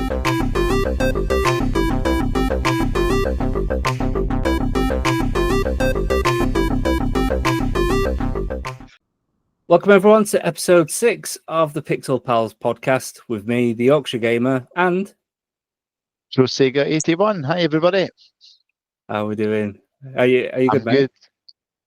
Welcome everyone to episode 6 of the Pixel Pals podcast with me, the Yorkshire Gamer, and Sega 81. Hi everybody. how are we doing? Are you good, mate?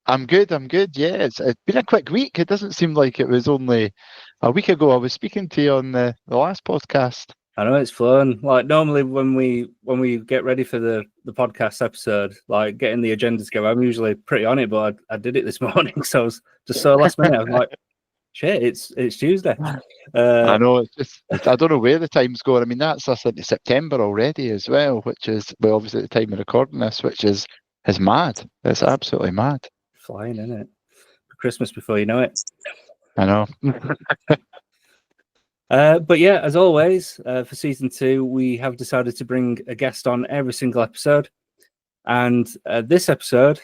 I'm good. Yeah, it's been a quick week. It doesn't seem like it was only a week ago I was speaking to you on the last podcast. I know it's fun. Like normally when we get ready for the podcast episode, like getting the agenda together, I'm usually pretty on it, but I did it this morning, so I was just so last minute. I was like, shit, it's Tuesday. I know I don't know where the time's going. I mean, that's us into September already as well, which is obviously at the time of recording this, which is mad. It's absolutely mad. Flying, isn't it? Christmas before you know it. I know. But yeah, as always, for season 2, we have decided to bring a guest on every single episode. And this episode,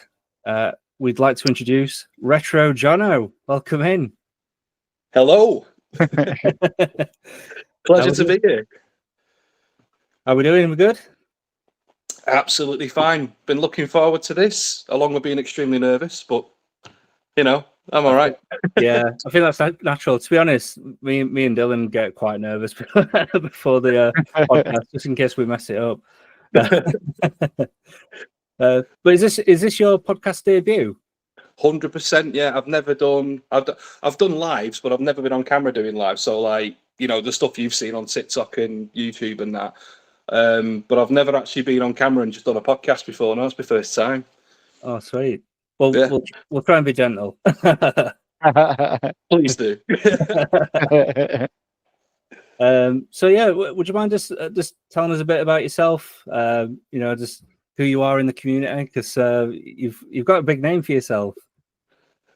we'd like to introduce Retro Jono. Welcome in. Hello. Pleasure to be here. How are we doing? We good? Absolutely fine. Been looking forward to this, along with being extremely nervous, but you know, I'm all right. Yeah, I think that's natural. To be honest, me and Dylan get quite nervous before the podcast, just in case we mess it up. But is this your podcast debut? 100%. Yeah, I've done lives, but I've never been on camera doing live. So like, you know, the stuff you've seen on TikTok and YouTube and that. But I've never actually been on camera and just done a podcast before. No, it's my first time. Oh, sweet. Well, yeah. we'll try and be gentle. Please do. So yeah, would you mind just telling us a bit about yourself? You know, just who you are in the community, because you've got a big name for yourself.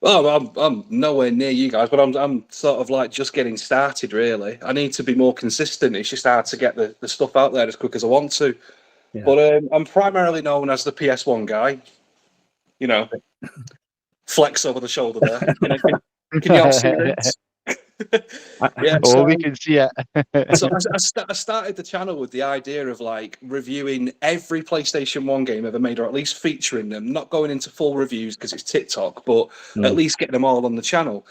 Well, I'm nowhere near you guys, but I'm sort of like just getting started. Really, I need to be more consistent. It's just hard to get the stuff out there as quick as I want to. Yeah. But I'm primarily known as the PS1 guy. You know, flex over the shoulder there. Can you all see this? Yeah, we can see it. So I started the channel with the idea of like reviewing every PlayStation 1 game ever made, or at least featuring them, not going into full reviews because it's TikTok, but at least getting them all on the channel.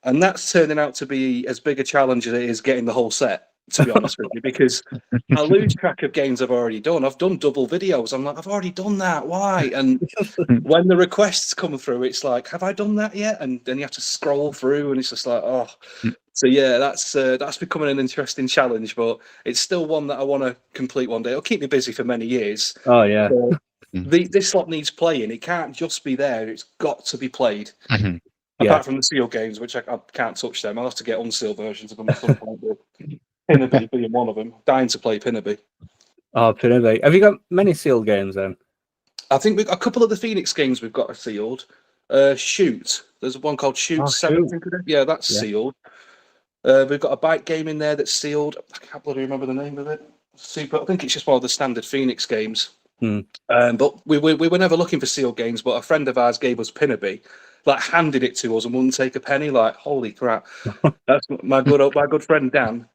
And that's turning out to be as big a challenge as it is getting the whole set, to be honest with you, because I lose track of games I've already done. I've done double videos. I'm like, I've already done that. Why? And when the requests come through, it's like, have I done that yet? And then you have to scroll through, and it's just like, oh. So yeah, that's becoming an interesting challenge, but it's still one that I want to complete one day. It'll keep me busy for many years. Oh yeah. This slot needs playing. It can't just be there. It's got to be played. Apart from the sealed games, which I can't touch them. I'll have to get unsealed versions of them at some point. Pinnaby being one of them. Dying to play Pinnaby. Oh, Pinnaby. Have you got many sealed games then? I think a couple of the Phoenix games we've got are sealed. Shoot. There's one called Shoot 7. I think it is. Yeah, that's sealed. We've got a bike game in there that's sealed. I can't bloody remember the name of it. I think it's just one of the standard Phoenix games. But we were never looking for sealed games, but a friend of ours gave us Pinnaby, like handed it to us and wouldn't take a penny. Like, holy crap. That's my good friend Dan.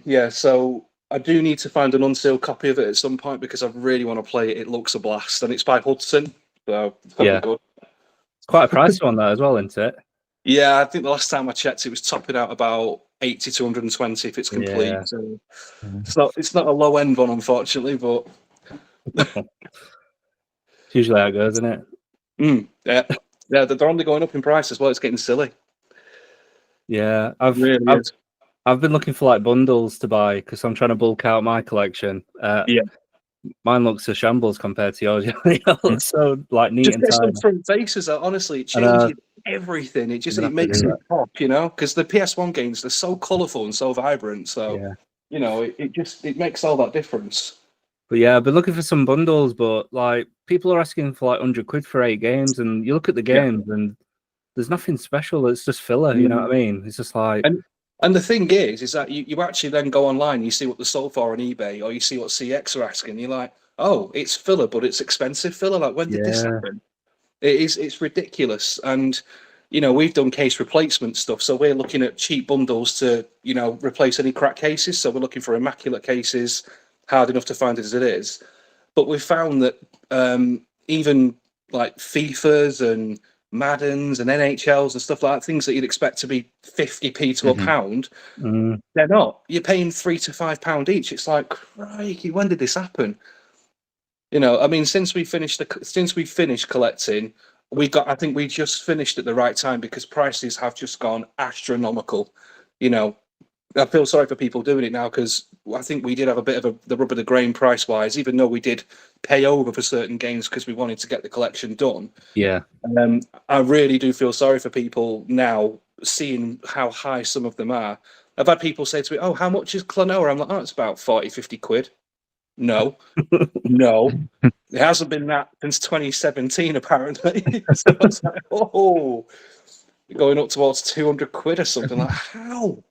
Yeah, so I do need to find an unsealed copy of it at some point because I really want to play it. It looks a blast, and it's by Hudson, so it's good. It's quite a pricey one though as well, isn't it? Yeah, I think the last time I checked, it was topping out about 80 to 120 if it's complete. Yeah. So it's not a low end one, unfortunately, but it's usually how it goes, isn't it? Yeah, they're only going up in price as well. It's getting silly. Yeah, I've been looking for like bundles to buy because I'm trying to bulk out my collection. Mine looks a shambles compared to yours. It's so like neat just and tidy. Some front faces. Honestly, it changes everything. It makes it pop, you know, because the PS1 games, they're so colourful and so vibrant. So you know, it makes all that difference. But yeah, I've been looking for some bundles, but like people are asking for like £100 for 8 games, and you look at the games and there's nothing special. It's just filler. You know what I mean? It's just like. And the thing is that you actually then go online, you see what they're sold for on eBay, or you see what CX are asking. You're like, oh, it's filler, but it's expensive filler. Like, when did this happen? It's ridiculous. And we've done case replacement stuff, so we're looking at cheap bundles to, replace any cracked cases. So we're looking for immaculate cases, hard enough to find as it is. But we've found that even like FIFAs and Maddens and NHLs and stuff like that, things that you'd expect to be 50p to a pound, they're not. You're paying £3 to £5 each. It's like, crikey, when did this happen? I mean, since we finished collecting, I think we just finished at the right time because prices have just gone astronomical. I feel sorry for people doing it now because I think we did have a bit of the rub of the grain price wise, even though we did pay over for certain games because we wanted to get the collection done. Yeah. I really do feel sorry for people now, seeing how high some of them are. I've had people say to me, "Oh, how much is Klonoa?" I'm like, "Oh, it's about 40, 50 quid." No, no, it hasn't been that since 2017, apparently. So I was like, "Oh, going up towards 200 quid or something." Like, how?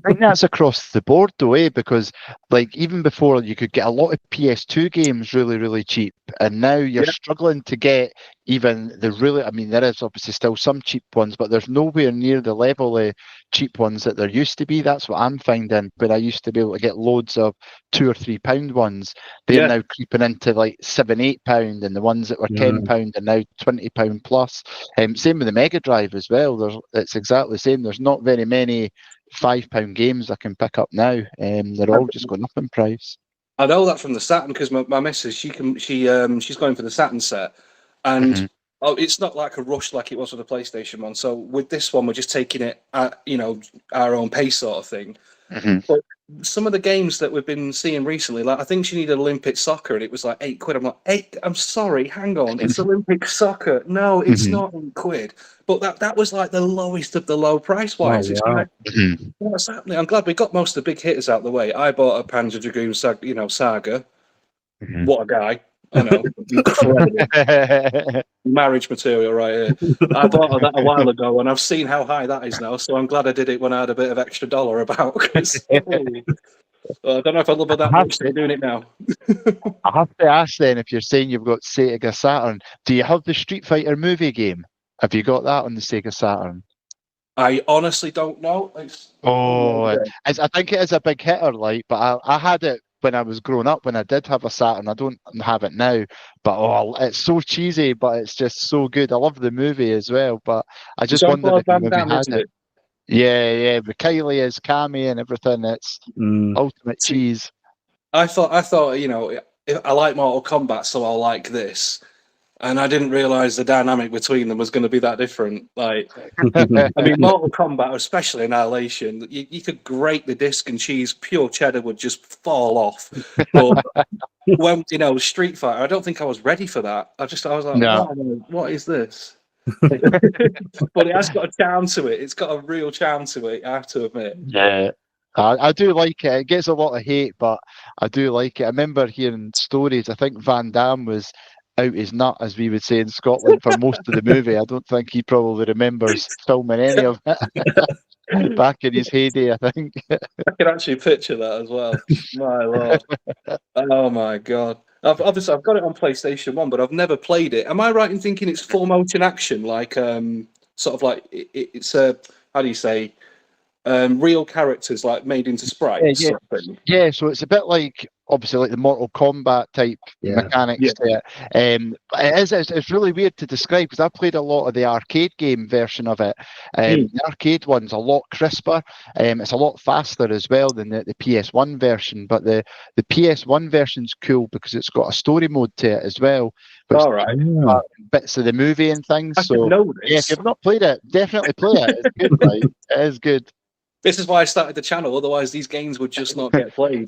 I think that's across the board though, because like even before you could get a lot of PS2 games really, really cheap, and now you're struggling to get even the really, I mean, there is obviously still some cheap ones, but there's nowhere near the level of cheap ones that there used to be. That's what I'm finding. But I used to be able to get loads of £2 or £3 ones. They're now creeping into like £7, £8, and the ones that were £10 are now £20 plus. Same with the Mega Drive as well. It's exactly the same. There's not very many £5 games I can pick up now. They're all just going up in price. I know that from the Saturn because my missus, she's going for the Saturn set, and it's not like a rush like it was with the PlayStation one. So with this one, we're just taking it at our own pace sort of thing. But some of the games that we've been seeing recently, like I think she needed Olympic soccer, and it was like £8. I'm like, £8? I'm sorry, hang on, it's Olympic soccer. No, it's not £8. But that was like the lowest of the low price wise. It's like, what's happening? I'm glad we got most of the big hitters out the way. I bought a Panzer Dragoon Saga. What a guy! I know, incredible marriage material right here. I bought that a while ago, and I've seen how high that is now. So I'm glad I did it when I had a bit of extra dollar about. I don't know if I love it that much. They're doing it now. I have to ask then, if you're saying you've got Sega Saturn, do you have the Street Fighter movie game? Have you got that on the Sega Saturn? I honestly don't know. I think it is a big hitter, like, but I had it when I was growing up, when I did have a Saturn. I don't have it now, but it's so cheesy, but it's just so good. I love the movie as well, but I just wondered if you maybe had it. Yeah, with Kylie as Cammy and everything. It's ultimate cheese. I thought, I like Mortal Kombat, so I'll like this. And I didn't realise the dynamic between them was going to be that different. Like, I mean, Mortal Kombat, especially Annihilation, you could grate the disc and cheese, pure cheddar would just fall off. But when Street Fighter, I don't think I was ready for that. I was like, what is this? But it has got a charm to it. It's got a real charm to it, I have to admit. Yeah. I do like it. It gets a lot of hate, but I do like it. I remember hearing stories. I think Van Damme was out his nut, as we would say in Scotland, for most of the movie. I don't think he probably remembers filming any of it back in his heyday, I think. I can actually picture that as well. My lord. Oh my god. Obviously I've got it on PlayStation 1, but I've never played it. Am I right in thinking it's full motion action, like sort of like it's a, how do you say, real characters like made into sprites? Yeah, so it's a bit like, obviously, like the Mortal Kombat type mechanics to it. It's really weird to describe because I played a lot of the arcade game version of it. The arcade one's a lot crisper. It's a lot faster as well than the PS1 version. But the PS1 version's cool because it's got a story mode to it as well. All right. Bits of the movie and things. I So know this. Yeah, if you've not played it, definitely play it. It's good, right? It is good. This is why I started the channel. Otherwise, these games would just not get played.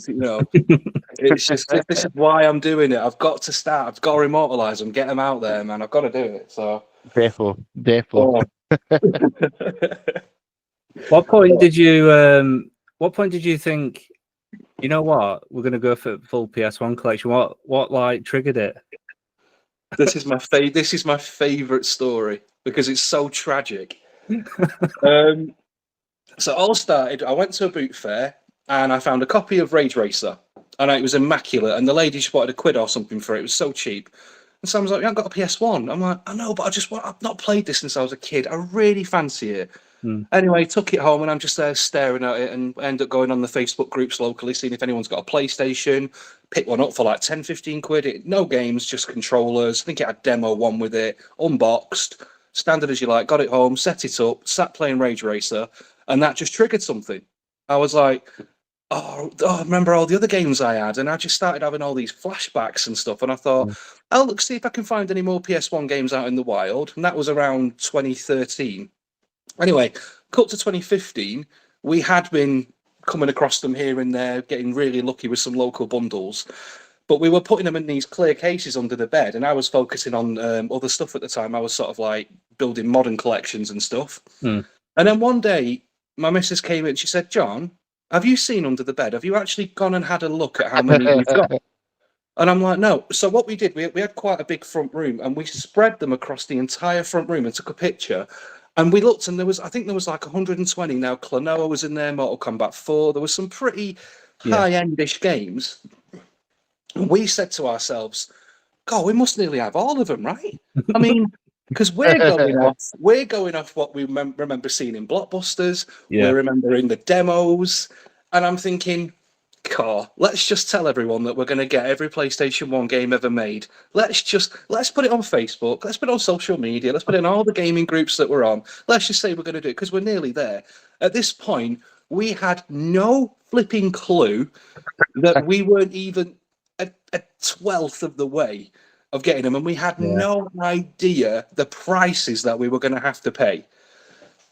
It's just, this is why I'm doing it. I've got to start. I've got to immortalize them, get them out there, man. I've got to do it. So, defo. What point did you think, you know what, we're going to go for full PS1 collection? What like triggered it? This is my favorite story because it's so tragic. So it all started, I went to a boot fair and I found a copy of Rage Racer and it was immaculate and the lady just wanted £1 or something for it. It was so cheap. And Sam was like, "You haven't got a PS1." I'm like, "I know, but I've not played this since I was a kid. I really fancy it." Anyway, took it home, and I'm just there staring at it, and end up going on the Facebook groups locally, seeing if anyone's got a PlayStation. Pick one up for like 10, 15 quid. No games, just controllers. I think it had demo one with it, unboxed, standard as you like. Got it home, set it up, sat playing Rage Racer, and that just triggered something. I was like, I remember all the other games I had, and I just started having all these flashbacks and stuff. And I thought, I'll look, see if I can find any more PS1 games out in the wild. And that was around 2013. Anyway, cut to 2015, we had been coming across them here and there, getting really lucky with some local bundles. But we were putting them in these clear cases under the bed, and I was focusing on other stuff at the time. I was sort of like building modern collections and stuff. And then one day, my missus came in. She said, "John, have you seen under the bed? Have you actually gone and had a look at how many we've got?" And I'm like, "No." So what we did, we had quite a big front room, and we spread them across the entire front room and took a picture. And we looked, and I think there was like 120. Now, Klonoa was in there, Mortal Kombat 4. There was some pretty high-endish games. And we said to ourselves, "God, we must nearly have all of them, right?" I mean, because we're going off what we remember seeing in Blockbusters. We're remembering the demos, and I'm thinking, "God, let's just tell everyone that we're going to get every PlayStation 1 game ever made. Let's put it on Facebook. Let's put it on social media. Let's put it in all the gaming groups that we're on. Let's just say we're going to do it because we're nearly there." At this point, we had no flipping clue that we weren't even a 12th of the way of getting them, and we had no idea the prices that we were going to have to pay.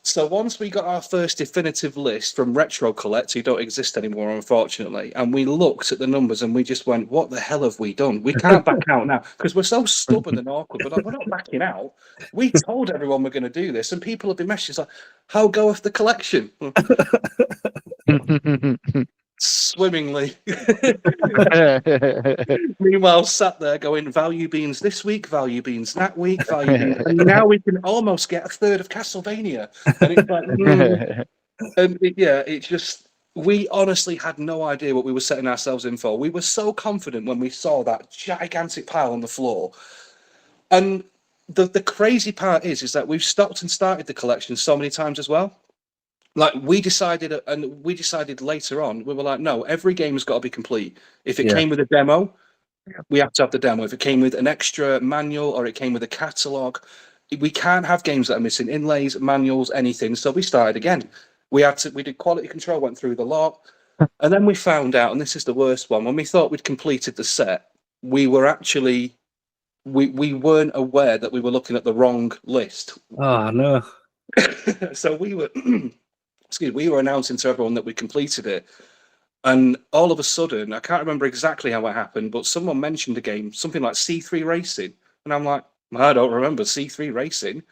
So once we got our first definitive list from Retro Collect, who don't exist anymore, unfortunately, and we looked at the numbers and we just went, "What the hell have we done? We can't back out now," because we're so stubborn and awkward. But like, we're not backing out. We told everyone we're going to do this, and people have been messaging like, "How goeth the collection?" Swimmingly. Meanwhile, sat there going, "Value beans this week, value beans that week, value beans," and now we can almost get a third of Castlevania. And it's like, it's just, we honestly had no idea what we were setting ourselves in for. We were so confident when we saw that gigantic pile on the floor. And the crazy part is that we've stopped and started the collection so many times as well. Like we decided later on, we were like, "No, every game has got to be complete. If it came with a demo, we have to have the demo. If it came with an extra manual or it came with a catalog, we can't have games that are missing inlays, manuals, anything." So we started again. We did quality control, went through the lot, and then we found out, and this is the worst one, when we thought we'd completed the set, we were actually we weren't aware that we were looking at the wrong list. Oh no. So we were announcing to everyone that we completed it, and all of a sudden, I can't remember exactly how it happened, but someone mentioned a game, something like C3 Racing, and I'm like, "I don't remember C3 Racing."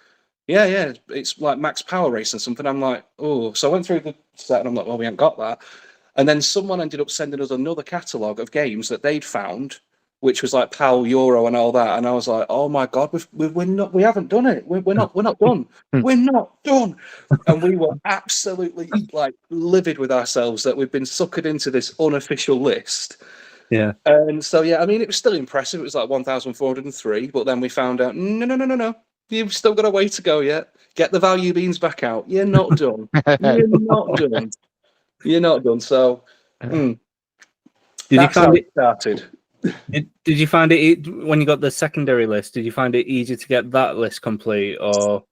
Yeah, it's like Max Power Racing or something. I'm like, "Oh." So I went through the set, and I'm like, "Well, we ain't got that." And then someone ended up sending us another catalogue of games that they'd found, which was like PAL Euro and all that. And I was like, "Oh my God, we haven't done it. We're not done. We're not done." And we were absolutely like livid with ourselves that we've been suckered into this unofficial list. Yeah. And so, I mean, it was still impressive. It was like 1,403, but then we found out, no. You've still got a way to go yet. Get the value beans back out. You're not done. You're not done. You're not done. So, Did you find it started? Did you find it when you got the secondary list? Did you find it easier to get that list complete or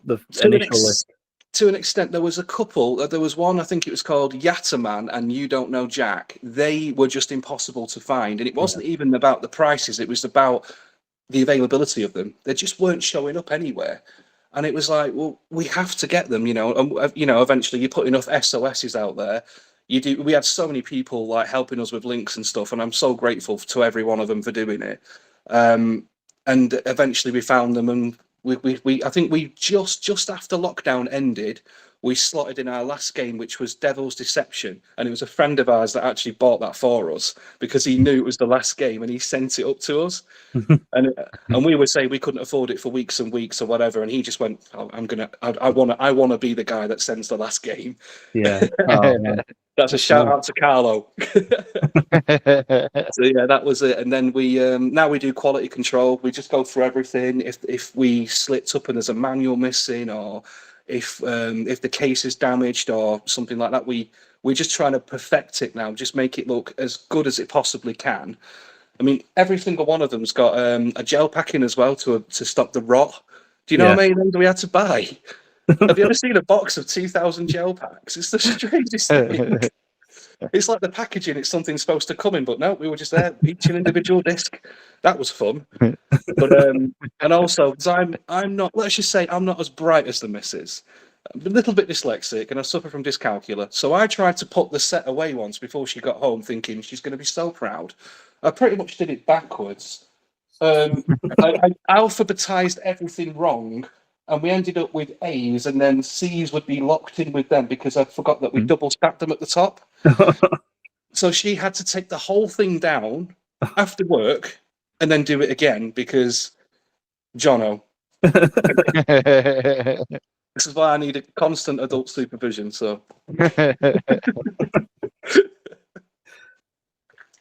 the initial list? To an extent, there was a couple. There was one, I think it was called Yataman and You Don't Know Jack. They were just impossible to find, and it wasn't even about the prices. It was about the availability of them. They just weren't showing up anywhere. And it was like, well, we have to get them, and eventually you put enough SOSs out there. We had so many people like helping us with links and stuff, and I'm so grateful to every one of them for doing it. And eventually we found them, and we I think we just after lockdown ended, we slotted in our last game, which was Devil's Deception, and it was a friend of ours that actually bought that for us because he knew it was the last game, and he sent it up to us. And we would say we couldn't afford it for weeks and weeks or whatever, and he just went, oh, I want to be the guy that sends the last game. Yeah. Oh, man. That's a shout out to Carlo. So yeah, that was it. And then we now we do quality control. We just go through everything. If we slipped up and there's a manual missing, or if the case is damaged or something like that, we're just trying to perfect it now. Just make it look as good as it possibly can. I mean, every single one of them's got a gel packing as well to stop the rot. Do you know how many of them we had to buy? Have you ever seen a box of 2,000 gel packs? It's the strangest thing. It's like the packaging, it's something supposed to come in, but no, we were just there, each an individual disc. That was fun. But and also, because I'm not, let's just say I'm not as bright as the missus. I'm a little bit dyslexic and I suffer from dyscalculia. So I tried to put the set away once before she got home, thinking she's going to be so proud. I pretty much did it backwards. I alphabetized everything wrong, and we ended up with A's, and then C's would be locked in with them because I forgot that we double stacked them at the top. So she had to take the whole thing down after work and then do it again because Jono. This is why I need a constant adult supervision. So,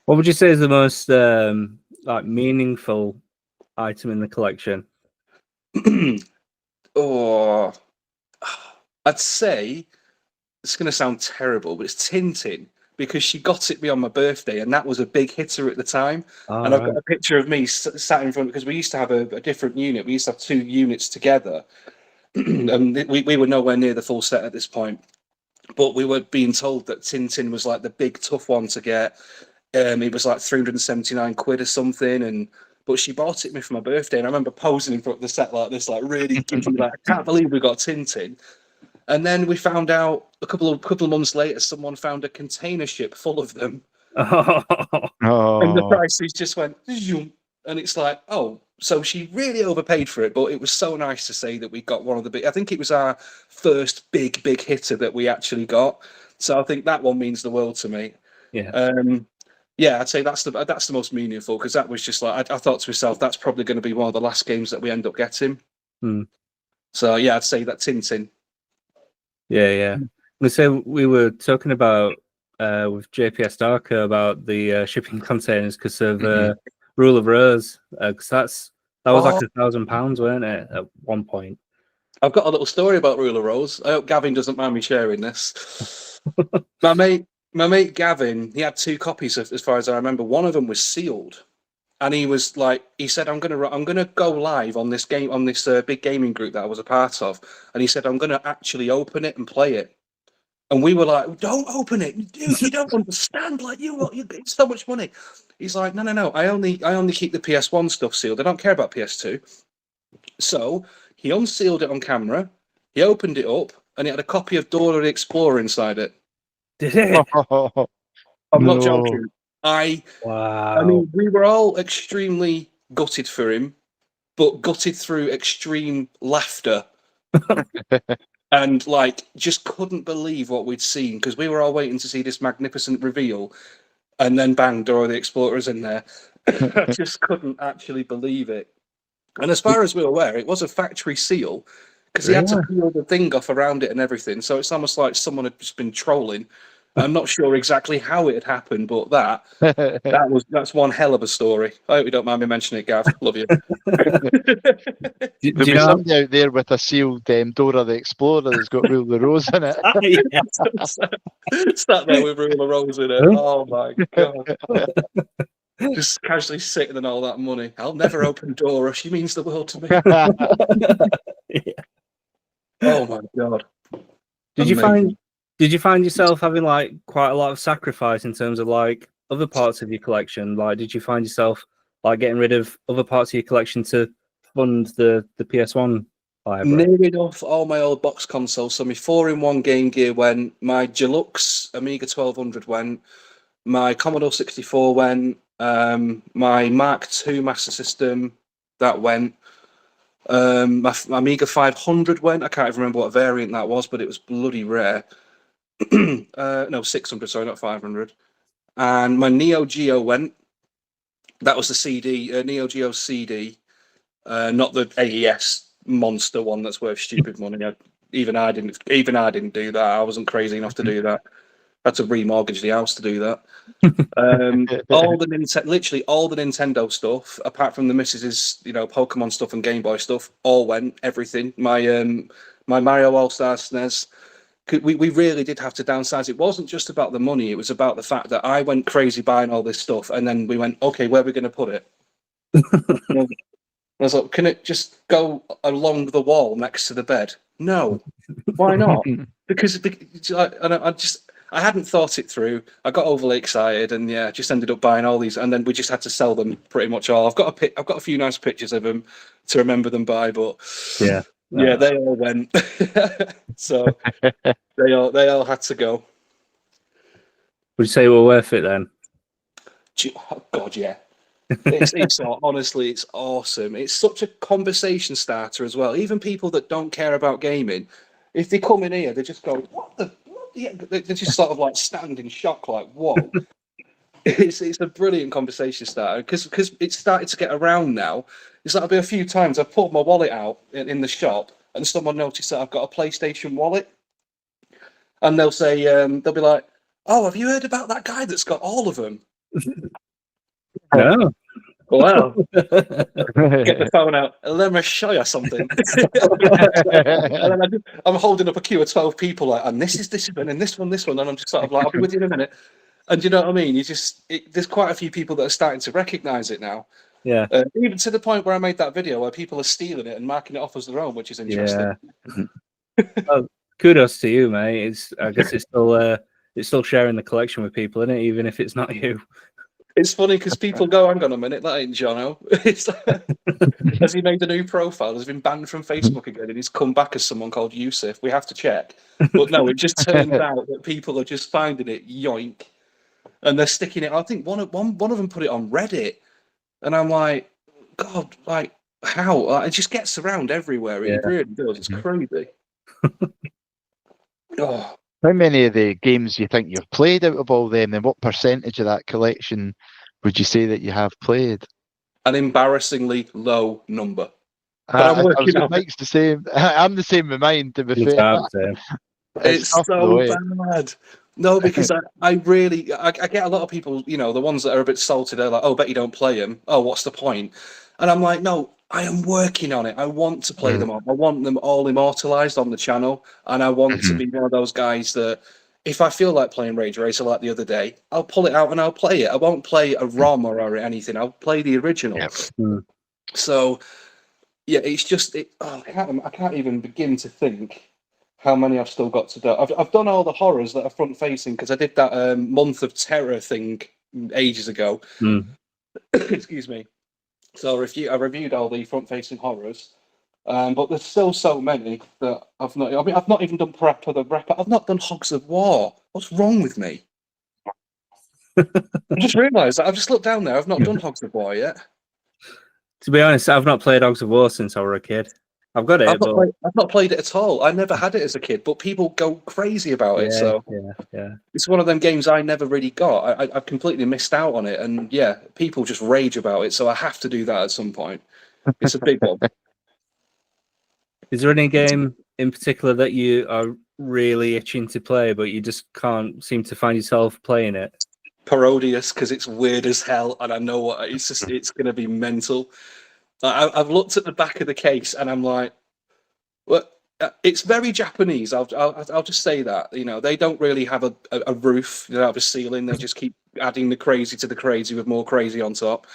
what would you say is the most like meaningful item in the collection? Oh, I'd say it's going to sound terrible, but it's Tintin because she got it me on my birthday, and that was a big hitter at the time. And I've got a picture of me sat in front because we used to have a different unit. We used to have 2 units together, and we were nowhere near the full set at this point. But we were being told that Tintin was like the big tough one to get. It was like 379 quid or something, but she bought it me for my birthday, and I remember posing in front of the set like this, like really giddy, like I can't believe we got Tintin. And then we found out a couple of months later, someone found a container ship full of them, and the prices just went, and it's like, oh, so she really overpaid for it. But it was so nice to say that we got one of the big. I think it was our first big hitter that we actually got. So I think that one means the world to me. Yeah. Yeah, I'd say that's the most meaningful because that was just like I thought to myself, that's probably going to be one of the last games that we end up getting. So yeah, I'd say that Tintin. Yeah. We were talking about with JPS Darker about the shipping containers because of Rule of Rose, because that was like £1,000, weren't it, at one point? I've got a little story about Rule of Rose. I hope Gavin doesn't mind me sharing this. My mate Gavin, he had 2 copies as far as I remember. One of them was sealed, and he was like, he said, "I'm gonna go live on this game, on this big gaming group that I was a part of," and he said, "I'm gonna actually open it and play it." And we were like, "Don't open it, dude! You don't understand. Like, you it's so much money." He's like, "No. I only keep the PS1 stuff sealed. I don't care about PS2." So he unsealed it on camera. He opened it up, and it had a copy of Dora the Explorer inside it. Did it? I'm not joking. Wow. I mean, we were all extremely gutted for him, but gutted through extreme laughter. And like, just couldn't believe what we'd seen because we were all waiting to see this magnificent reveal, and then bang, Dora the Explorer's in there. I just couldn't actually believe it. And as far as we're aware, it was a factory seal because he had to peel the thing off around it and everything. So it's almost like someone had just been trolling. I'm not sure exactly how it had happened, but that's one hell of a story. I hope you don't mind me mentioning it, Gav. Love you. There'll be somebody out there with a sealed Dora the Explorer that's got Rule the Rose in it. Sat there with Rule the Rose in it. Oh my god. Just casually sitting and all that money. I'll never open Dora. She means the world to me. Oh my god. Did you find yourself having like quite a lot of sacrifice in terms of like other parts of your collection? Like, did you find yourself like getting rid of other parts of your collection to fund the PS1 library? Near enough all my old box consoles. So my 4-in-1 Game Gear went, my Deluxe Amiga 1200 went, my Commodore 64 went, my Mark II Master System, that went. My Amiga 500 went. I can't even remember what variant that was, but it was bloody rare. No, 600. Sorry, not 500. And my Neo Geo went. That was the CD, Neo Geo CD, not the AES monster one that's worth stupid money. Even I didn't do that. I wasn't crazy enough to do that. I had to remortgage the house to do that. Literally all the Nintendo stuff, apart from the missus's, Pokemon stuff and Game Boy stuff, all went. Everything. My Mario All Stars SNES. We really did have to downsize. It wasn't just about the money. It was about the fact that I went crazy buying all this stuff, and then we went, okay, where are we going to put it? I was like, can it just go along the wall next to the bed? No, why not? Because I hadn't thought it through. I got overly excited, and just ended up buying all these, and then we just had to sell them pretty much all. I've got a few nice pictures of them to remember them by, but yeah, they all went. So they all had to go. Would you say we're worth it then? Oh God, yeah. Honestly, it's awesome. It's such a conversation starter as well. Even people that don't care about gaming, if they come in here, they just go, "What the?" They just sort of like stand in shock, like, "Whoa!" It's a brilliant conversation starter because it's started to get around now. It's like there'll be a few times I've pulled my wallet out in the shop and someone noticed that I've got a PlayStation wallet, and they'll say, they'll be like, "Oh, have you heard about that guy that's got all of them?" No. Wow. Get the phone out and let me show you something. And then I'm holding up a queue of 12 people, like, and this one, and this one, and I'm just sort of like, I'll be with you in a minute. And you know what I mean? There's quite a few people that are starting to recognise it now. Yeah. Even to the point where I made that video where people are stealing it and marking it off as their own, which is interesting. Yeah. Well, kudos to you, mate. I guess it's still sharing the collection with people, isn't it? Even if it's not you. It's funny because people go, hang on a minute, that ain't Jono. Has he made a new profile? Has he been banned from Facebook again? And he's come back as someone called Yusuf. We have to check. But no, it just turns out that people are just finding it yoink. And they're sticking it. I think one of them put it on Reddit. And I'm like, God, like, how? Like, it just gets around everywhere. It really does. It's crazy. Oh. How many of the games do you think you've played out of all them, and what percentage of that collection would you say that you have played? An embarrassingly low number. But I'm working on Mike's the same. I'm the same with mine, to be fair. It's so bad. No, because I get a lot of people, the ones that are a bit salty, they're like, oh, bet you don't play them. Oh, what's the point? And I'm like, no, I am working on it. I want to play them all. I want them all immortalized on the channel. And I want to be one of those guys that if I feel like playing Rage Racer like the other day, I'll pull it out and I'll play it. I won't play a ROM or anything. I'll play the original. Yep. So, yeah, it's just, I can't even begin to think how many I've still got to do. I've done all the horrors that are front facing because I did that Month of Terror thing ages ago. Excuse me. So I reviewed all the front facing horrors, but there's still so many that I've not. I mean, I've not even done prep or the rep. I've not done Hogs of War. What's wrong with me? I just realised that I've just looked down there. I've not done Hogs of War yet. To be honest, I've not played Hogs of War since I was a kid. I've got it. I've not played it at all. I never had it as a kid, but people go crazy about it. So it's one of them games I never really got. I've completely missed out on it, and people just rage about it. So I have to do that at some point. It's a big one. Is there any game in particular that you are really itching to play, but you just can't seem to find yourself playing it? Parodius, because it's weird as hell, and I know it's going to be mental. I've looked at the back of the case and I'm like, well, it's very Japanese. I'll just say that. They don't really have a roof. They don't have a ceiling. They just keep adding the crazy to the crazy with more crazy on top.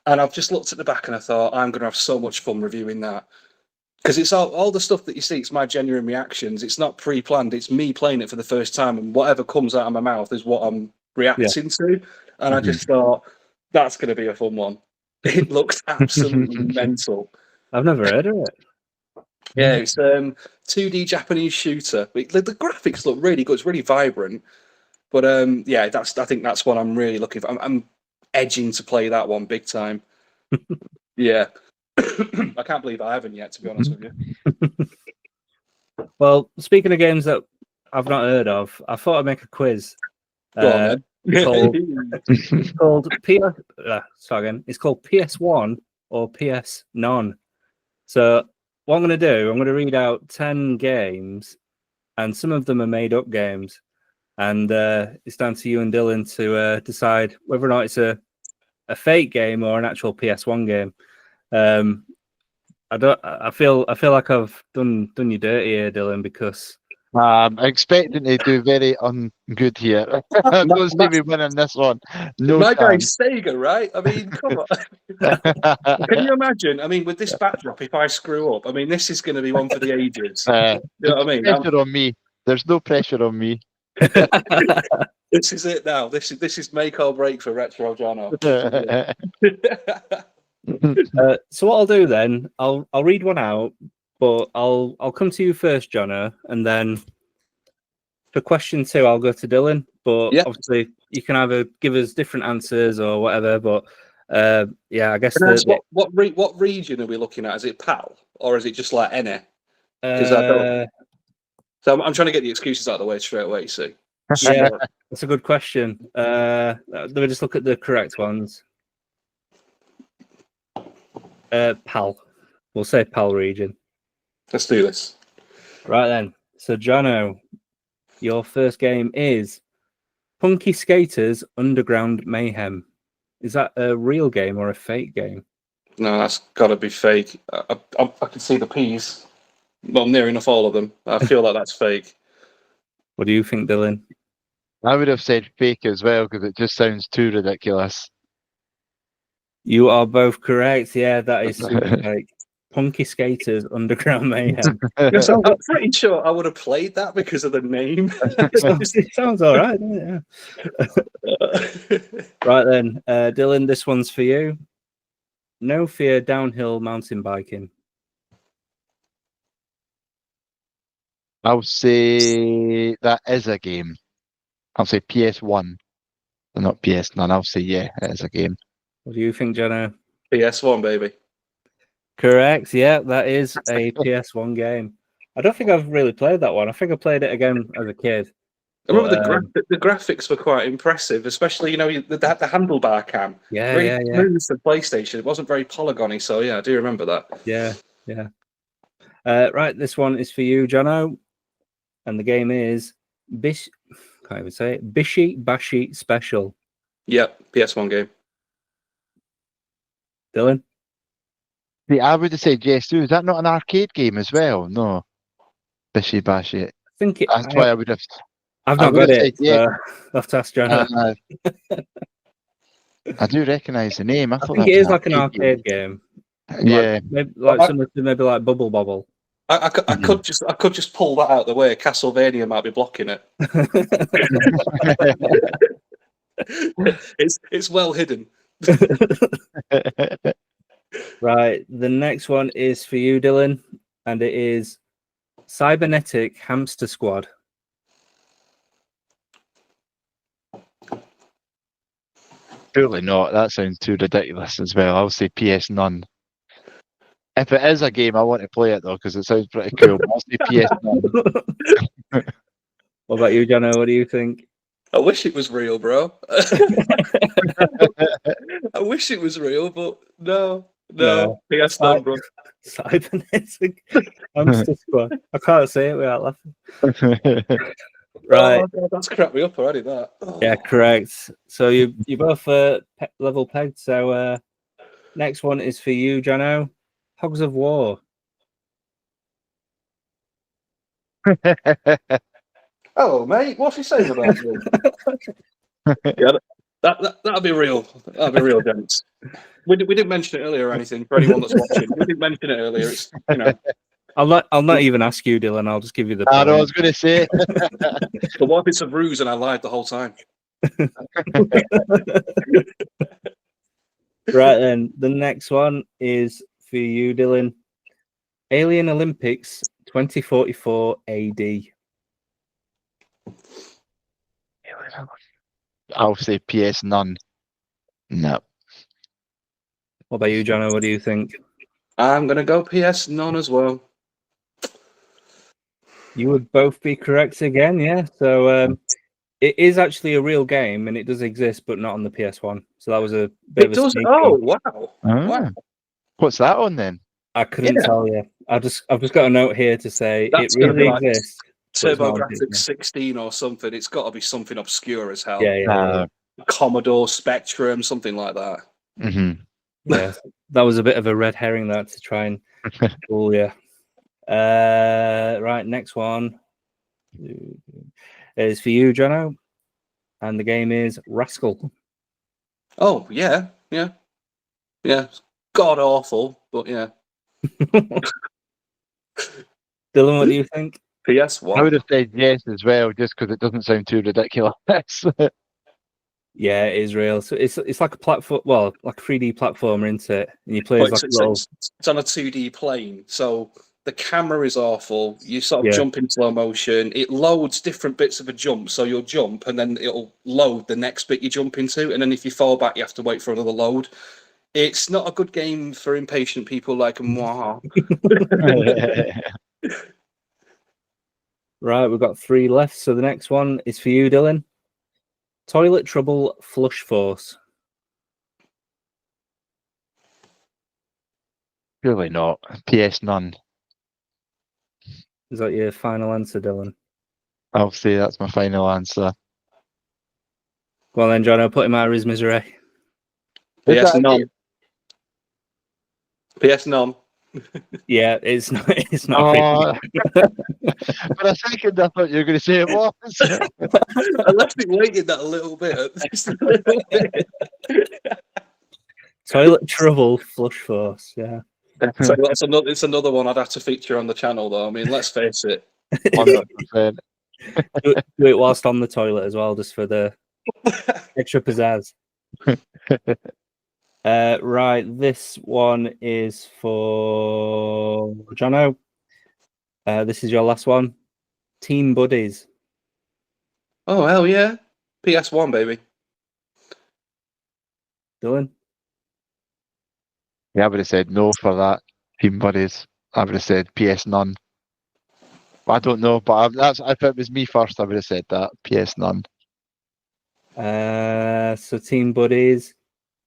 And I've just looked at the back and I thought, I'm going to have so much fun reviewing that. Because it's all the stuff that you see, it's my genuine reactions. It's not pre-planned. It's me playing it for the first time, and whatever comes out of my mouth is what I'm reacting to. And I just thought, that's going to be a fun one. It looks absolutely mental. I've never heard of it. Yeah, it's 2D Japanese shooter. The graphics look really good. It's really vibrant. But I think that's what I'm really looking for. I'm edging to play that one big time. Yeah. I can't believe I haven't yet, to be honest with you. Well, speaking of games that I've not heard of, I thought I'd make a quiz. Go on, then. It's called It's called PS1 or PS None. So what I'm going to do, I'm going to read out 10 games, and some of them are made-up games, and it's down to you and Dylan to decide whether or not it's a fake game or an actual PS1 game. I feel like I've done you dirty here, Dylan, because I'm expecting to do very good here. I don't see me winning this one. No My chance. guy's Sega, right? I mean, come on. Can you imagine? I mean, with this backdrop, if I screw up, I mean, this is going to be one for the ages. You know what I mean? Pressure on me. There's no pressure on me. This is it now. This is make or break for Retro Jono. So what I'll do then, I'll read one out, but I'll come to you first, Jono, and then for question 2, I'll go to Dylan. But Yeah. obviously, you can either give us different answers or whatever. But yeah, I guess what region are we looking at? Is it PAL or is it just like NA? Because I don't. So I'm trying to get the excuses out of the way straight away. You see. Yeah, that's a good question. Let me just look at the correct ones. PAL. We'll say PAL region. Let's do this. Right then. So, Jono, your first game is Punky Skaters Underground Mayhem. Is that a real game or a fake game? No, that's got to be fake. I can see the P's. Well, near enough all of them. I feel like that's fake. What do you think, Dylan? I would have said fake as well because it just sounds too ridiculous. You are both correct. Yeah, that is super fake. Punky Skaters Underground Mayhem. Yes, I'm pretty sure I would have played that because of the name. It sounds all right, doesn't it? Right then, Dylan, this one's for you. No Fear Downhill Mountain Biking. I'll say that is a game. I'll say PS1. Not PS None. I'll say yeah, it is a game. What do you think, Jono? PS1, baby. Correct. Yeah, that is a PS1 game. I don't think I've really played that one. I think I played it again as a kid. I remember the graphics were quite impressive, especially the handlebar cam. Yeah, really yeah. smooth for PlayStation. It wasn't very polygony, so yeah, I do remember that. Yeah. Right, this one is for you, Jono, and the game is Bishy Bashi Special. Yep, PS1 game. Dylan? See, I would have said yes too. Is that not an arcade game as well? No. Bishy Bashi. I think it. That's why I would have. I've not got it. Yeah. I'll have to ask Jono. I do recognise the name. I think it is like an arcade game. Yeah. Similar to maybe like Bubble Bobble. I could just pull that out of the way. Castlevania might be blocking it. It's well hidden. Right, the next one is for you, Dylan, and it is Cybernetic Hamster Squad. Surely not. That sounds too ridiculous as well. I'll say PS None. If it is a game, I want to play it though because it sounds pretty cool. I'll say PS None. What about you, Jono? What do you think? I wish it was real, bro. I wish it was real, but no. PS None, bro. Cybernetic Hamster Squad. I can't say it without laughing. Right. Oh, God, that's cracked me up already, that. Oh. Yeah, correct. So you both level pegged. So next one is for you, Jono. Hogs of War. Hello, mate. What's he saying about me? Yeah, that'll be real. That'll be real, gents. We didn't mention it earlier or anything. For anyone that's watching, we didn't mention it earlier. It's I'll not even ask you, Dylan. I'll just give you the. I know. I was going to say. But what if it's a ruse and I lied the whole time? Right then, the next one is for you, Dylan. Alien Olympics 2044 AD. I'll say PS None. No. What about you, Jono? What do you think? I'm gonna go PS none as well. You would both be correct again, yeah. So it is actually a real game and it does exist, but not on the PS1. So that was a bit It of a does. sneaky. Oh wow! Ah. Wow. What's that on then? I couldn't Yeah. tell you. I've just got a note here to say That's it gonna be really like exists. but it's not on TurboGrafx PS1. 16 or something. It's got to be something obscure as hell. Yeah. Commodore Spectrum, something like that. Mm-hmm. Yeah, that was a bit of a red herring that to try and fool you. Right, next one is for you, Jono, and the game is Rascal. Oh yeah. God awful, but yeah. Dylan, what do you think? PS1. I would have said yes as well, just because it doesn't sound too ridiculous. Yeah, it is real. So it's like a platform, well, like a 3D platformer, isn't it? And you play as But like a little. it's on a 2D plane, so the camera is awful. You sort of Yeah. jump in slow motion. It loads different bits of a jump, so you'll jump and then it'll load the next bit you jump into, and then if you fall back, you have to wait for another load. It's not a good game for impatient people like moi. Right, we've got 3 left. So the next one is for you, Dylan. Toilet Trouble Flush Force. Surely not. PS none. Is that your final answer, Dylan? I'll say that's my final answer. Well then, John, I'll put him out of his misery. PS none. PS none. Yeah, it's not. It's not. Oh, for a second, I thought you were going to say it was. I left it waiting that a little bit. Toilet Trouble Flush Force. Yeah. So it's another one I'd have to feature on the channel, though. I mean, let's face it. 100%. do it whilst on the toilet as well, just for the extra pizzazz. Right, this one is for Jono. This is your last one. Team Buddies. Oh hell yeah! PS1 baby. Dylan. Yeah, I would have said no for that. Team Buddies. I would have said PS none. I don't know, but if it was me first, I would have said that. PS none. So Team Buddies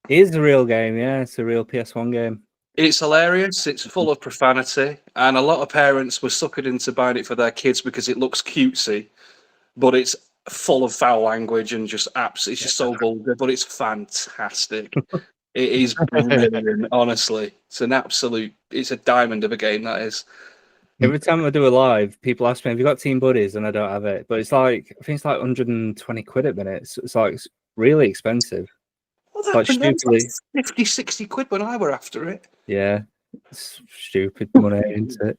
is a real game. Yeah, it's a real PS1 game. It's hilarious. It's full of profanity, and a lot of parents were suckered into buying it for their kids because it looks cutesy, but it's full of foul language and just absolutely, it's just so vulgar. But it's fantastic. It is brilliant, honestly. It's a diamond of a game, that is. Every time I do a live, people ask me, "Have you got Team Buddies?" And I don't have it. But it's like, I think it's like 120 quid a minute. It's like it's really expensive. Well, Like stupidly. 50, 60 quid when I were after it. Yeah, it's stupid money, isn't it?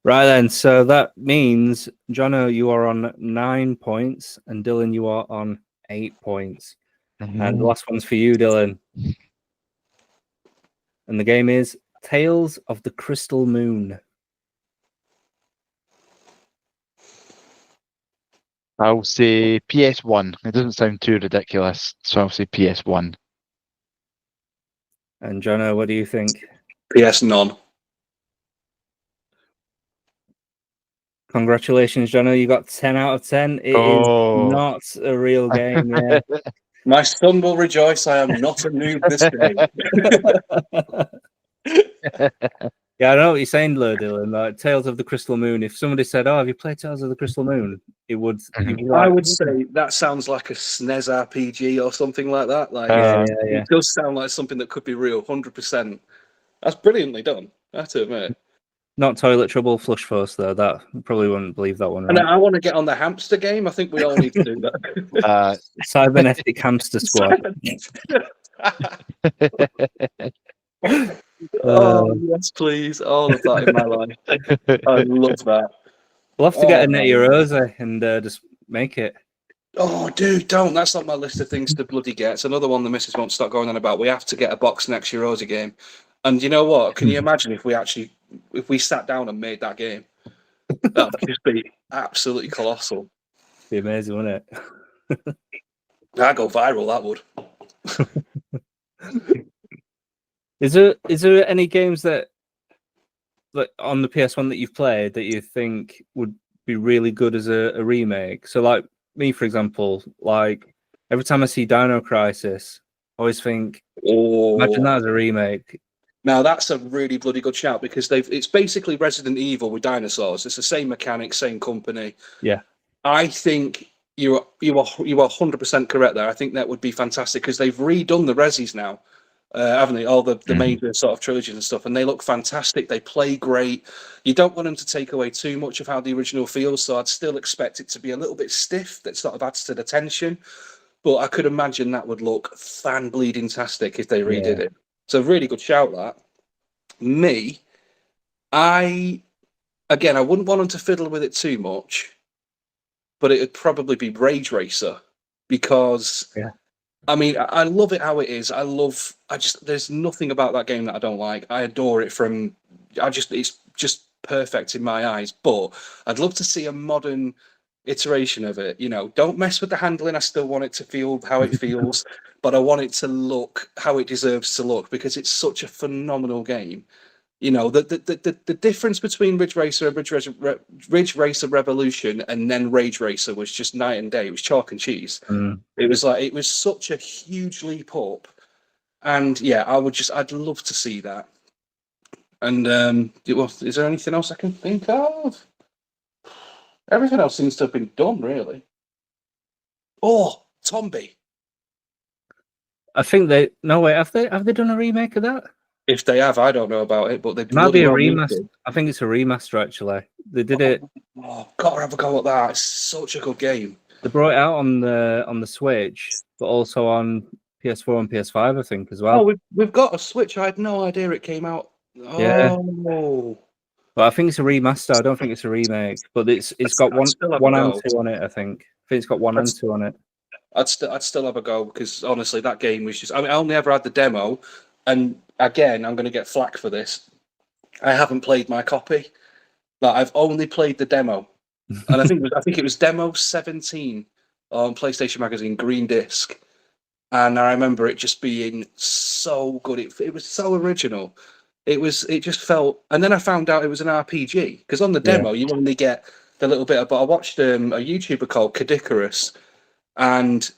Right then, so that means, Jono, you are on 9 points, and Dylan, you are on 8 points. And the last one's for you, Dylan. And the game is Tales of the Crystal Moon. I'll say PS1. It doesn't sound too ridiculous, so I'll say PS1. And Jono, what do you think? PS none. Congratulations, Jono. You got 10 out of 10. It is not a real game. Yeah. My son will rejoice. I am not a noob this day. Yeah, I know what you're saying, though, Dylan. Like Tales of the Crystal Moon. If somebody said, "Oh, have you played Tales of the Crystal Moon?" It would. I would say that sounds like a SNES RPG or something like that. Like, yeah. It does sound like something that could be real, 100%. That's brilliantly done. I have to admit. Not Toilet Trouble Flush Force, though. That probably wouldn't believe that one. Right? And I want to get on the hamster game. I think we all need to do that. Cybernetic Hamster Squad. Oh yes, please! All of that in my life. I love that. We'll have to get a Net Eurose and just make it. Oh, dude, don't! That's not my list of things to bloody get. It's another one the missus won't stop going on about. We have to get a box next Eurose game. And you know what? Can you imagine if we sat down and made that game? That would just be absolutely colossal. Be amazing, wouldn't it? That'd go viral. That would. Is there any games that on the PS1 that you've played that you think would be really good as a remake? So, like me, for example, like every time I see Dino Crisis, I always think, imagine that as a remake. Now that's a really bloody good shout because it's basically Resident Evil with dinosaurs. It's the same mechanics, same company. Yeah. I think you are 100% correct there. I think that would be fantastic because they've redone the Resis now, haven't they? All the major sort of trilogies and stuff, and they look fantastic. They play great. You don't want them to take away too much of how the original feels, so I'd still expect it to be a little bit stiff. That sort of adds to the tension, but I could imagine that would look fan bleeding tastic if they redid it. So really good shout that. Me, I wouldn't want them to fiddle with it too much, but it would probably be Rage Racer because I mean I love it how it is. There's nothing about that game that I don't like. I adore it it's just perfect in my eyes. But I'd love to see a modern iteration of it. You know, don't mess with the handling. I still want it to feel how it feels, but I want it to look how it deserves to look because it's such a phenomenal game. You know, the difference between Ridge Racer and Ridge Racer Revolution and then Rage Racer was just night and day. It was chalk and cheese. It was such a huge leap up, and I'd love to see that. And is there anything else I can think of? Everything else seems to have been done, really. Oh, Tombi. I think have they done a remake of that? If they have, I don't know about it, but they might be a remaster. I think it's a remaster actually. They did it. Oh, gotta have a go at that. It's such a good game. They brought it out on the Switch, but also on PS4 and PS5, I think, as well. Oh, we've got a Switch. I had no idea it came out. Yeah. But I think it's a remaster. I don't think it's a remake. But it's got one and two on it. I think it's got one and two on it. I'd still have a go because honestly, that game was just. I mean, I only ever had the demo, and again, I'm going to get flack for this. I haven't played my copy. Like, I've only played the demo, and I think it was demo 17 on PlayStation Magazine Green Disc, and I remember it just being so good. It was so original. It just felt, and then I found out it was an RPG because on the demo you only get the little bit. But I watched a YouTuber called Kadikarus, and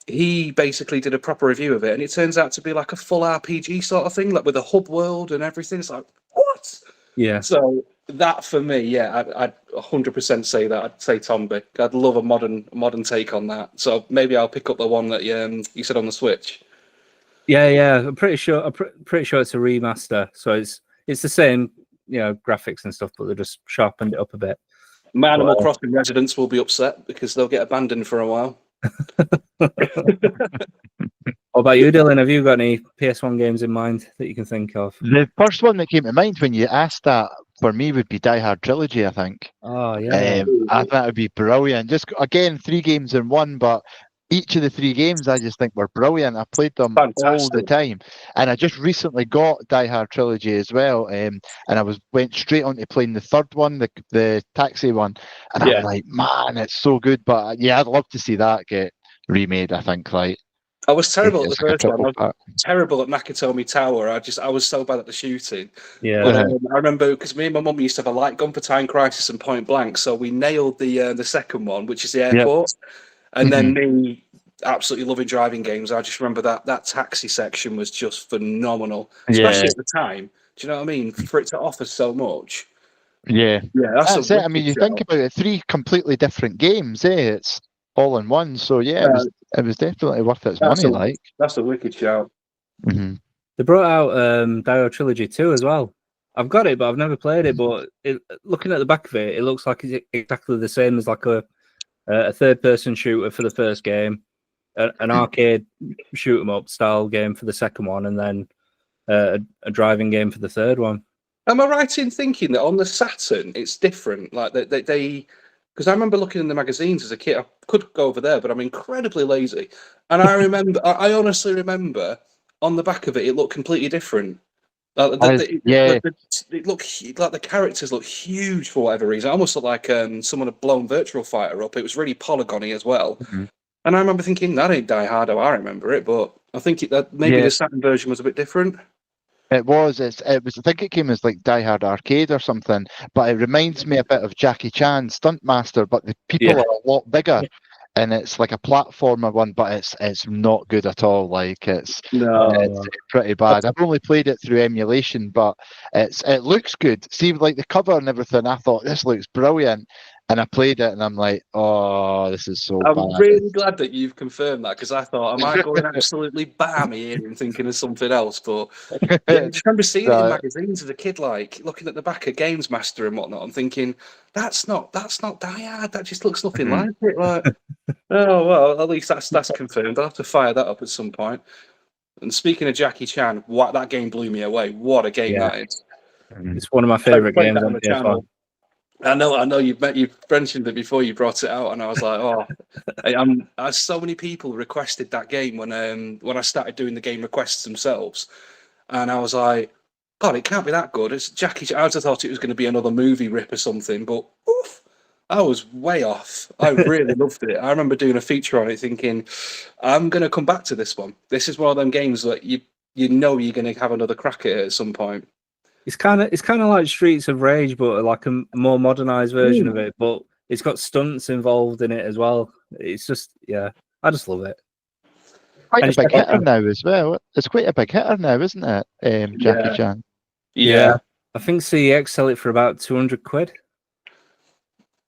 he basically did a proper review of it, and it turns out to be like a full RPG sort of thing, like with a hub world and everything. It's like, what? Yeah. So that for me, I'd 100% say that. I'd say Tombi. I'd love a modern take on that. So maybe I'll pick up the one that you said on the Switch. Yeah. I'm pretty sure it's a remaster. So it's the same, graphics and stuff, but they just sharpened it up a bit. My Animal Crossing residents will be upset because they'll get abandoned for a while. What about you, Dylan? Have you got any PS1 games in mind that you can think of? The first one that came to mind when you asked that for me would be Die Hard Trilogy, I think. Oh, yeah. I think that would be brilliant. Just, again, 3 games in one, but each of the 3 games I just think were brilliant. I played them all the time. And I just recently got Die Hard Trilogy as well. And I went straight on to playing the third one, the taxi one. And I was like, man, it's so good. But yeah, I'd love to see that get remade, I think. I was terrible at the first one. I was terrible at Nakatomi Tower. I was so bad at the shooting. Yeah. But I remember because me and my mum used to have a light gun for Time Crisis and Point Blank, so we nailed the second one, which is the airport. Yep. And then me absolutely loving driving games. I just remember that taxi section was just phenomenal, especially at the time. Do you know what I mean? For it to offer so much. Yeah. That's it. I mean, you think about it, 3 completely different games, It's all in one. So yeah, it was definitely worth its money. That's a wicked shout. Mm-hmm. They brought out Die Hard Trilogy 2 as well. I've got it, but I've never played it. But looking at the back of it, it looks like it's exactly the same as like a third-person shooter for the first game, an arcade shoot 'em up style game for the second one, and then a driving game for the third one. Am I right in thinking that on the Saturn it's different? Like they because I remember looking in the magazines as a kid. I could go over there, but I'm incredibly lazy. And I remember, I honestly remember on the back of it, it looked completely different. It looked like the characters looked huge for whatever reason. It almost looked like someone had blown Virtual Fighter up. It was really polygony as well. Mm-hmm. And I remember thinking, that ain't Die Hard how I remember it, but I think that maybe the Saturn version was a bit different. It was. It was. I think it came as like Die Hard Arcade or something. But it reminds me a bit of Jackie Chan Stuntmaster, but the people Yeah. are a lot bigger, and it's like a platformer one. But it's not good at all. Like it's No. pretty bad. I've only played it through emulation, but it looks good. See, like the cover and everything, I thought this looks brilliant, and I played it, and I'm like, oh, this is so I'm bad. really glad that you've confirmed that because I thought, am I going absolutely balmy here and thinking of something else? But yeah, I just remember seeing it in magazines as a kid, like looking at the back of Games Master and whatnot. I'm thinking, that's not Die Hard. That just looks nothing like it. Like, oh well, at least that's confirmed. I'll have to fire that up at some point. And speaking of Jackie Chan, what that game blew me away. What a game that is! It's one of my favorite Played games that on the PS1. channel. I know. You mentioned it before you brought it out, and I was like, oh, so many people requested that game when I started doing the game requests themselves, and I was like, God, it can't be that good. It's Jackie Chan. I just thought it was going to be another movie rip or something, but oof, I was way off. I really loved it. I remember doing a feature on it, thinking, I'm going to come back to this one. This is one of them games that you know you're going to have another crack at it at some point. It's kind of like Streets of Rage, but like a more modernized version of it. But it's got stunts involved in it as well. It's just, yeah, I just love it. Quite And a big hitter now as well. It's quite a big hitter now, isn't it? Jackie Chan. Yeah, I think CEX sell it for about £200.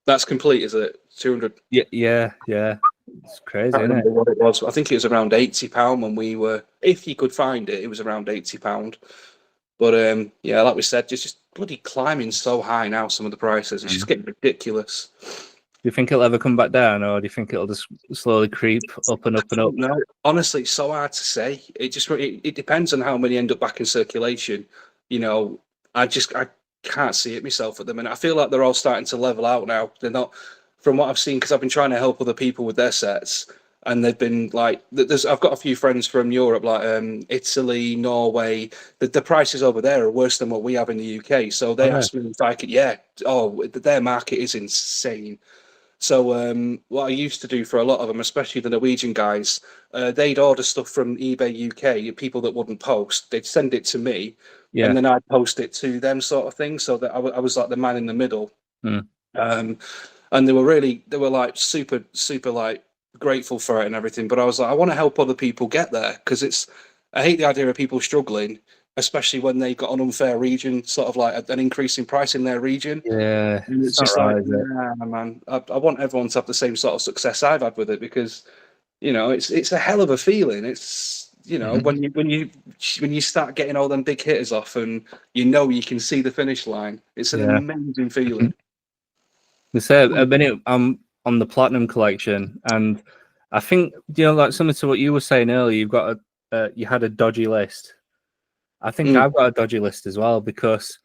That's complete, is it? 200. Yeah. It's crazy, I isn't it? remember what it was. I think it was around £80 when we were. If you could find it, it was around £80. But yeah, like we said, just bloody climbing so high now. Some of the prices, it's just getting ridiculous. Do you think it'll ever come back down, or do you think it'll just slowly creep up and up and up? No, honestly, it's so hard to say. It depends on how many end up back in circulation. You know, I can't see it myself at the minute. I feel like they're all starting to level out now. They're not, from what I've seen, because I've been trying to help other people with their sets, and they've been like, I've got a few friends from Europe, like Italy, Norway. The prices over there are worse than what we have in the UK. So they asked me if I could. Yeah, their market is insane. So what I used to do for a lot of them, especially the Norwegian guys, they'd order stuff from eBay UK, people that wouldn't post. They'd send it to me, and then I'd post it to them, sort of thing. So that I was like the man in the middle. And they were like super like grateful for it and everything. But I was like, I want to help other people get there because I hate the idea of people struggling, especially when they've got an unfair region, sort of like an increase in price in their region. Yeah, and it's just like, nah, man, I want everyone to have the same sort of success I've had with it because, you know, it's a hell of a feeling. It's, you know, when you start getting all them big hitters off and you know you can see the finish line, it's an amazing feeling. They say at the minute I'm on the Platinum collection, and I think, you know, like similar to what you were saying earlier, you had a dodgy list. I think I've got a dodgy list as well because,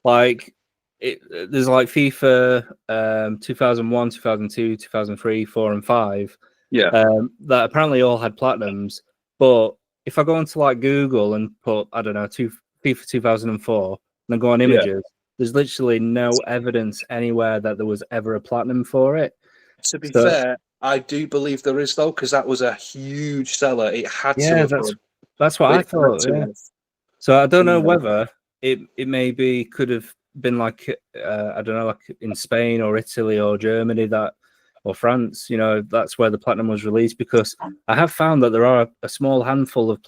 like, there's like FIFA 2001, 2002, 2003, 4, and 5. Yeah. That apparently all had platinums. But if I go into like Google and put, I don't know, FIFA 2004, and I go on images, there's literally no evidence anywhere that there was ever a platinum for it. To be fair, I do believe there is, though, because that was a huge seller. It had to have done. That's what I thought. Yeah. So I don't know whether it maybe could have been like I don't know, like in Spain or Italy or Germany or France. You know, that's where the platinum was released, because I have found that there are a small handful of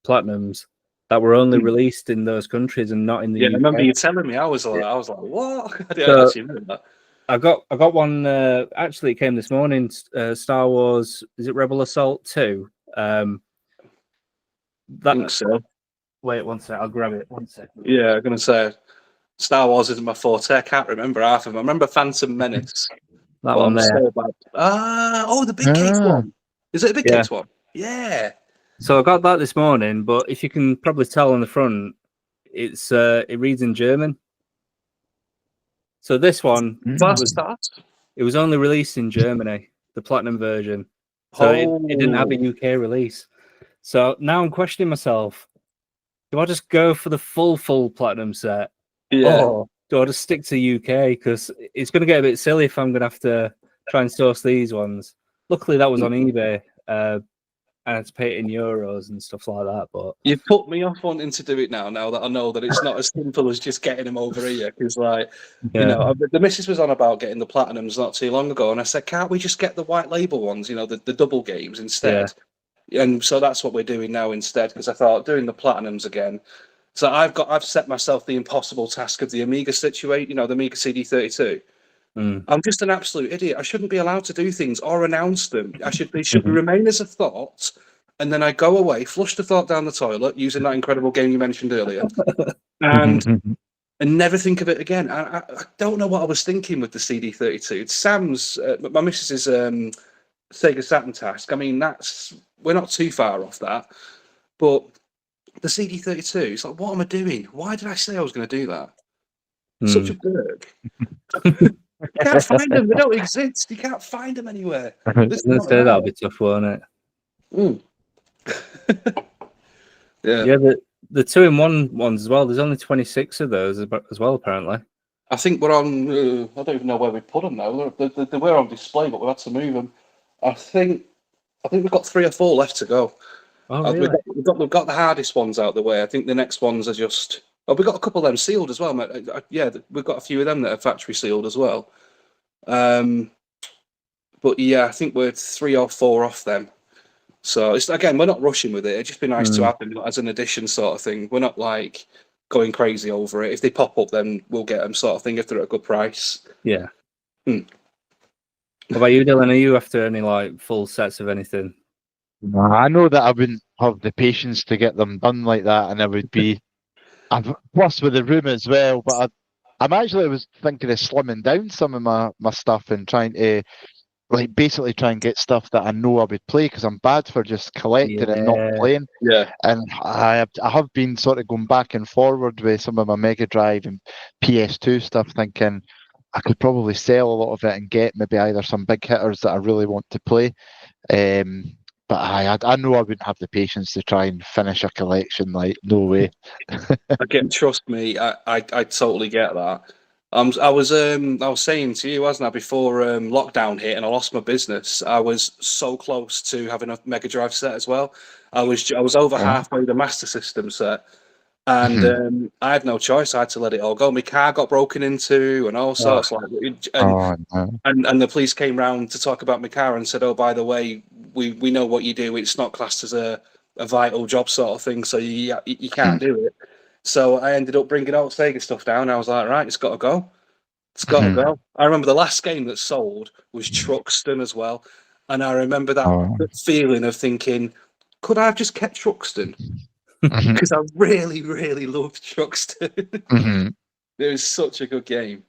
platinums that were only released in those countries and not in the UK. I remember you telling me. I was like, what? I didn't actually know that. I got one. Actually, it came this morning. Star Wars. Is it Rebel Assault 2? I think so. Wait, one sec. I'll grab it. 1 second. Yeah, I'm gonna say Star Wars isn't my forte. I can't remember half of them. I remember Phantom Menace. That one there. So bad. The big cake one. Is it a big cake one? Yeah. So I got that this morning, but if you can probably tell on the front, it reads in German. So this one it was only released in Germany, the platinum version. So it didn't have a UK release. So now I'm questioning myself. Do I just go for the full platinum set? Yeah. Or do I just stick to UK? Because it's going to get a bit silly if I'm going to have to try and source these ones. Luckily, that was on eBay. I had to pay it in euros and stuff like that. But You've put me off wanting to do it now that I know that it's not as simple as just getting them over here. Because, like, yeah, you know, the missus was on about getting the platinums not too long ago, and I said, can't we just get the white label ones, you know, the double games instead? And so that's what we're doing now instead, because I thought doing the platinums again. So I've set myself the impossible task of the Amiga situation, you know, the Amiga CD32. I'm just an absolute idiot. I shouldn't be allowed to do things or announce them. They should remain as a thought, and then I go away, flush the thought down the toilet using that incredible game you mentioned earlier, and never think of it again. I don't know what I was thinking with the CD32. It's Sam's, my missus's Sega Saturn task. I mean, we're not too far off that, but the CD32, it's like, what am I doing? Why did I say I was going to do that? Such a berg. You can't find them. They don't exist. You can't find them anywhere. That'll be tough, won't it? Yeah. The 2-in-1 ones as well. There's only 26 of those as well, apparently. I think we're on. I don't even know where we put them now. They were on display, but we had to move them. I think we've got 3 or 4 left to go. Oh, really? We've got the hardest ones out of the way. I think the next ones are just. Oh, we've got a couple of them sealed as well, mate. Yeah, we've got a few of them that are factory sealed as well. But yeah, I think we're 3 or 4 off them. So it's, again, we're not rushing with it. It'd just be nice to have them as an addition sort of thing. We're not like going crazy over it. If they pop up, then we'll get them sort of thing if they're at a good price. Yeah. What about you, Dylan? Are you after any like full sets of anything? I know that I wouldn't have the patience to get them done like that, and I would be. Plus with the room as well, but I was thinking of slimming down some of my stuff and trying to like basically try and get stuff that I know I would play, because I'm bad for just collecting and not playing. Yeah. And I have been sort of going back and forward with some of my Mega Drive and PS2 stuff, thinking I could probably sell a lot of it and get maybe either some big hitters that I really want to play. But I know I wouldn't have the patience to try and finish a collection. Like, no way. Trust me, I totally get that. I was saying to you, wasn't I, before lockdown hit and I lost my business, I was so close to having a Mega Drive set as well. I was over halfway the Master System set, and I had no choice. I had to let it all go. My car got broken into and all sorts and the police came round to talk about my car and said, "Oh, by the way, we know what you do. It's not classed as a vital job sort of thing, so you can't do it." So I ended up bringing all Sega stuff down. I was like, right, it's got to go. It's got to go. I remember the last game that sold was Truxton as well. And I remember that feeling of thinking, could I have just kept Truxton? Because I really, really loved Truxton. It was such a good game.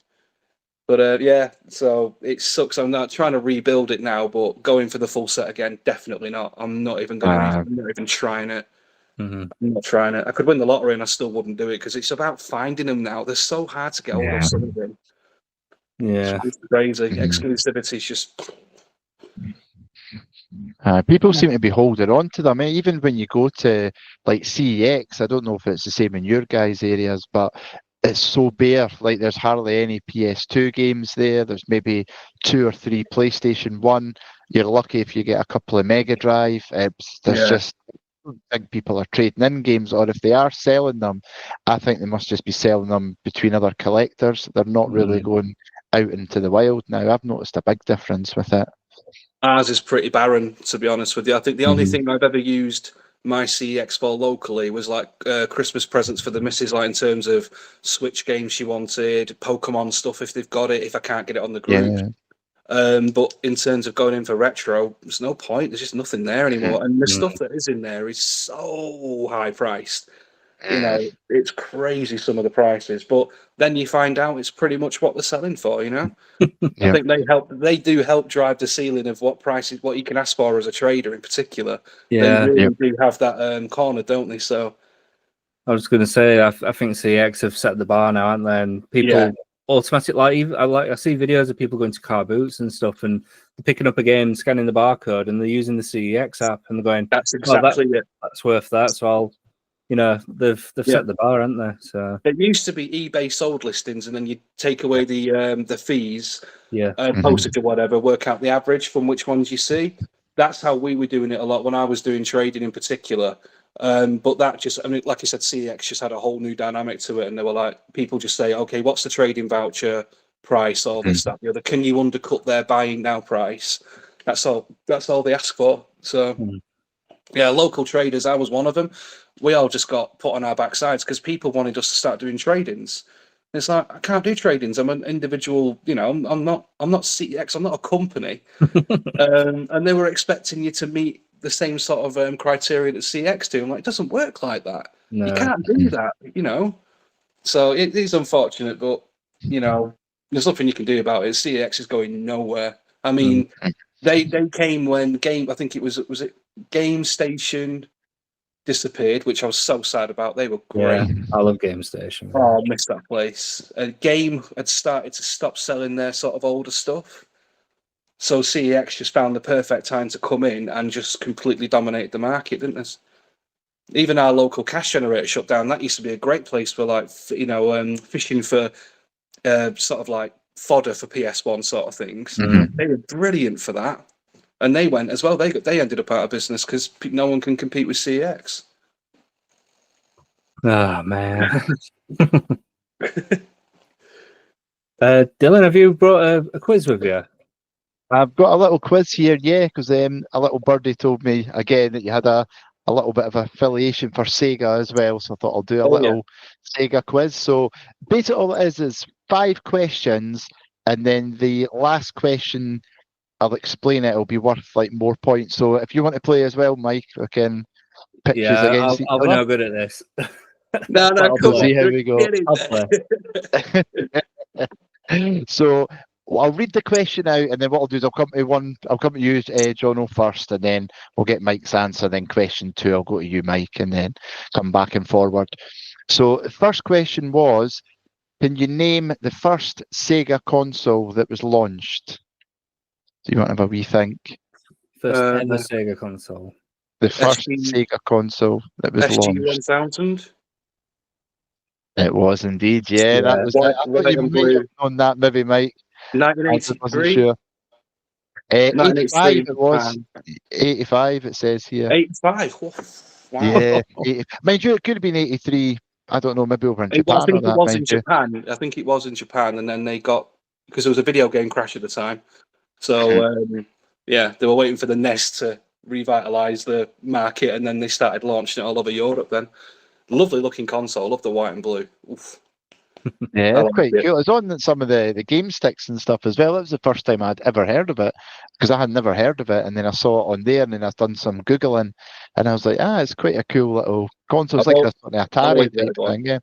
But yeah, so it sucks. I'm not trying to rebuild it now, but going for the full set again, definitely not. I'm not even going to. I'm not even trying it. I'm not trying it. I could win the lottery and I still wouldn't do it, because it's about finding them now. They're so hard to get hold of some of them. Yeah. It's crazy. Exclusivity is just. People seem to be holding on to them. Even when you go to like CEX, I don't know if it's the same in your guys' areas, but it's so bare. Like, there's hardly any PS2 games there. There's maybe 2 or 3 PlayStation 1. You're lucky if you get a couple of Mega Drive. There's just. I don't think people are trading in games, or if they are selling them, I think they must just be selling them between other collectors. They're not really going out into the wild now. I've noticed a big difference with it. Ours is pretty barren, to be honest with you. I think the only thing I've ever used my CEX for locally was like Christmas presents for the missus, like in terms of Switch games she wanted, Pokemon stuff if they've got it, if I can't get it on the group. But in terms of going in for retro, there's no point. There's just nothing there anymore. And the stuff that is in there is so high priced. You know, it's crazy, some of the prices. But then you find out it's pretty much what they're selling for, you know? I think they do help drive the ceiling of what prices, what you can ask for as a trader in particular. Yeah. They really do have that corner, don't they? So I was going to say, I think CX have set the bar now, aren't they? And people automatic, I see videos of people going to car boots and stuff, and they're picking up a game, scanning the barcode, and they're using the CEX app, and they're going, "That's exactly it. That's worth that." So I'll, they've set the bar, haven't they? So it used to be eBay sold listings, and then you take away the fees, yeah, postage or whatever, work out the average from which ones you see. that's how we were doing it a lot when I was doing trading in particular. But that just, I mean, like I said, CEX just had a whole new dynamic to it, and they were like, people just say, okay, what's the trading voucher price, all this, that, the other? Can you undercut their buying now price? That's all. That's all they ask for. So, yeah, local traders. I was one of them. We all just got put on our backsides because people wanted us to start doing tradings. It's like, I can't do tradings. I'm an individual. You know, I'm not CEX. I'm not a company. And they were expecting you to meet the same sort of criteria that CX do. I'm like, it doesn't work like that. No. You can't do that, you know. So it is unfortunate, but you know, there's nothing you can do about it. CX is going nowhere. I mean, they came when I think it was it Game Station disappeared, which I was so sad about. They were great. Yeah, I love Game Station. Oh, I miss that place. Game had started to stop selling their sort of older stuff. So CEX just found the perfect time to come in and just completely dominate the market, didn't it? Even our local cash generator shut down. That used to be a great place for, like, you know, fishing for sort of like fodder for PS1 sort of things. They were brilliant for that, and they went as well. They ended up out of business because no one can compete with CEX. Oh man. Dylan, have you brought a quiz with you? I've got a little quiz here, yeah, because a little birdie told me again that you had a little bit of affiliation for Sega as well, so I thought I'll do a little Sega quiz. So basically all it is 5 questions, and then the last question, I'll explain it, it'll be worth like more points. So if you want to play as well, Mike, I can pitch us against each I'll be other. no good at this. No, We'll see how we go. So I'll read the question out, and then what I'll do is I'll come to you, Jono, first, and then we'll get Mike's answer. Then question 2, I'll go to you, Mike, and then come back and forward. So the first question was, can you name the first Sega console that was launched? Do you want to have a wee think? First ever Sega console. The first Sega console that was launched. SG-1000? It was indeed, yeah. That was. I thought you might have known that, maybe, Mike. 1983. I wasn't sure. 85 it was. 85 it says here. 85. Wow. Yeah. Mind you, it could have been 83. I don't know, maybe over in Japan. I think it was in Japan. I think it was in Japan, and then they got, because there was a video game crash at the time. So yeah, they were waiting for the NES to revitalize the market, and then they started launching it all over Europe. Then, lovely looking console. Love the white and blue. Oof. Yeah, it's quite cool. It's on some of the game sticks and stuff as well. It was the first time I'd ever heard of it, because I had never heard of it, and then I saw it on there, and then I've done some Googling, and I was like, it's quite a cool little console. It's like an Atari type thing, yeah.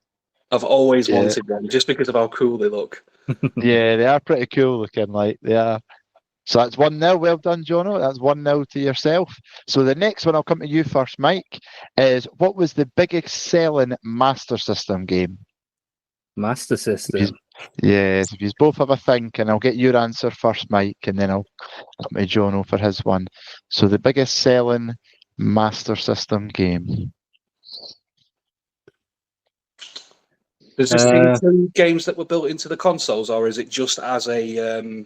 I've always wanted one, just because of how cool they look. Yeah, they are pretty cool looking, like they are. So that's 1-0. Well done, Jono. That's 1-0 to yourself. So the next one, I'll come to you first, Mike, is what was the biggest selling Master System game? Master System. Yes, if you both have a think, and I'll get your answer first, Mike, and then I'll come to Jono for his one. So the biggest selling Master System game. Does this include games that were built into the consoles, or is it just as a?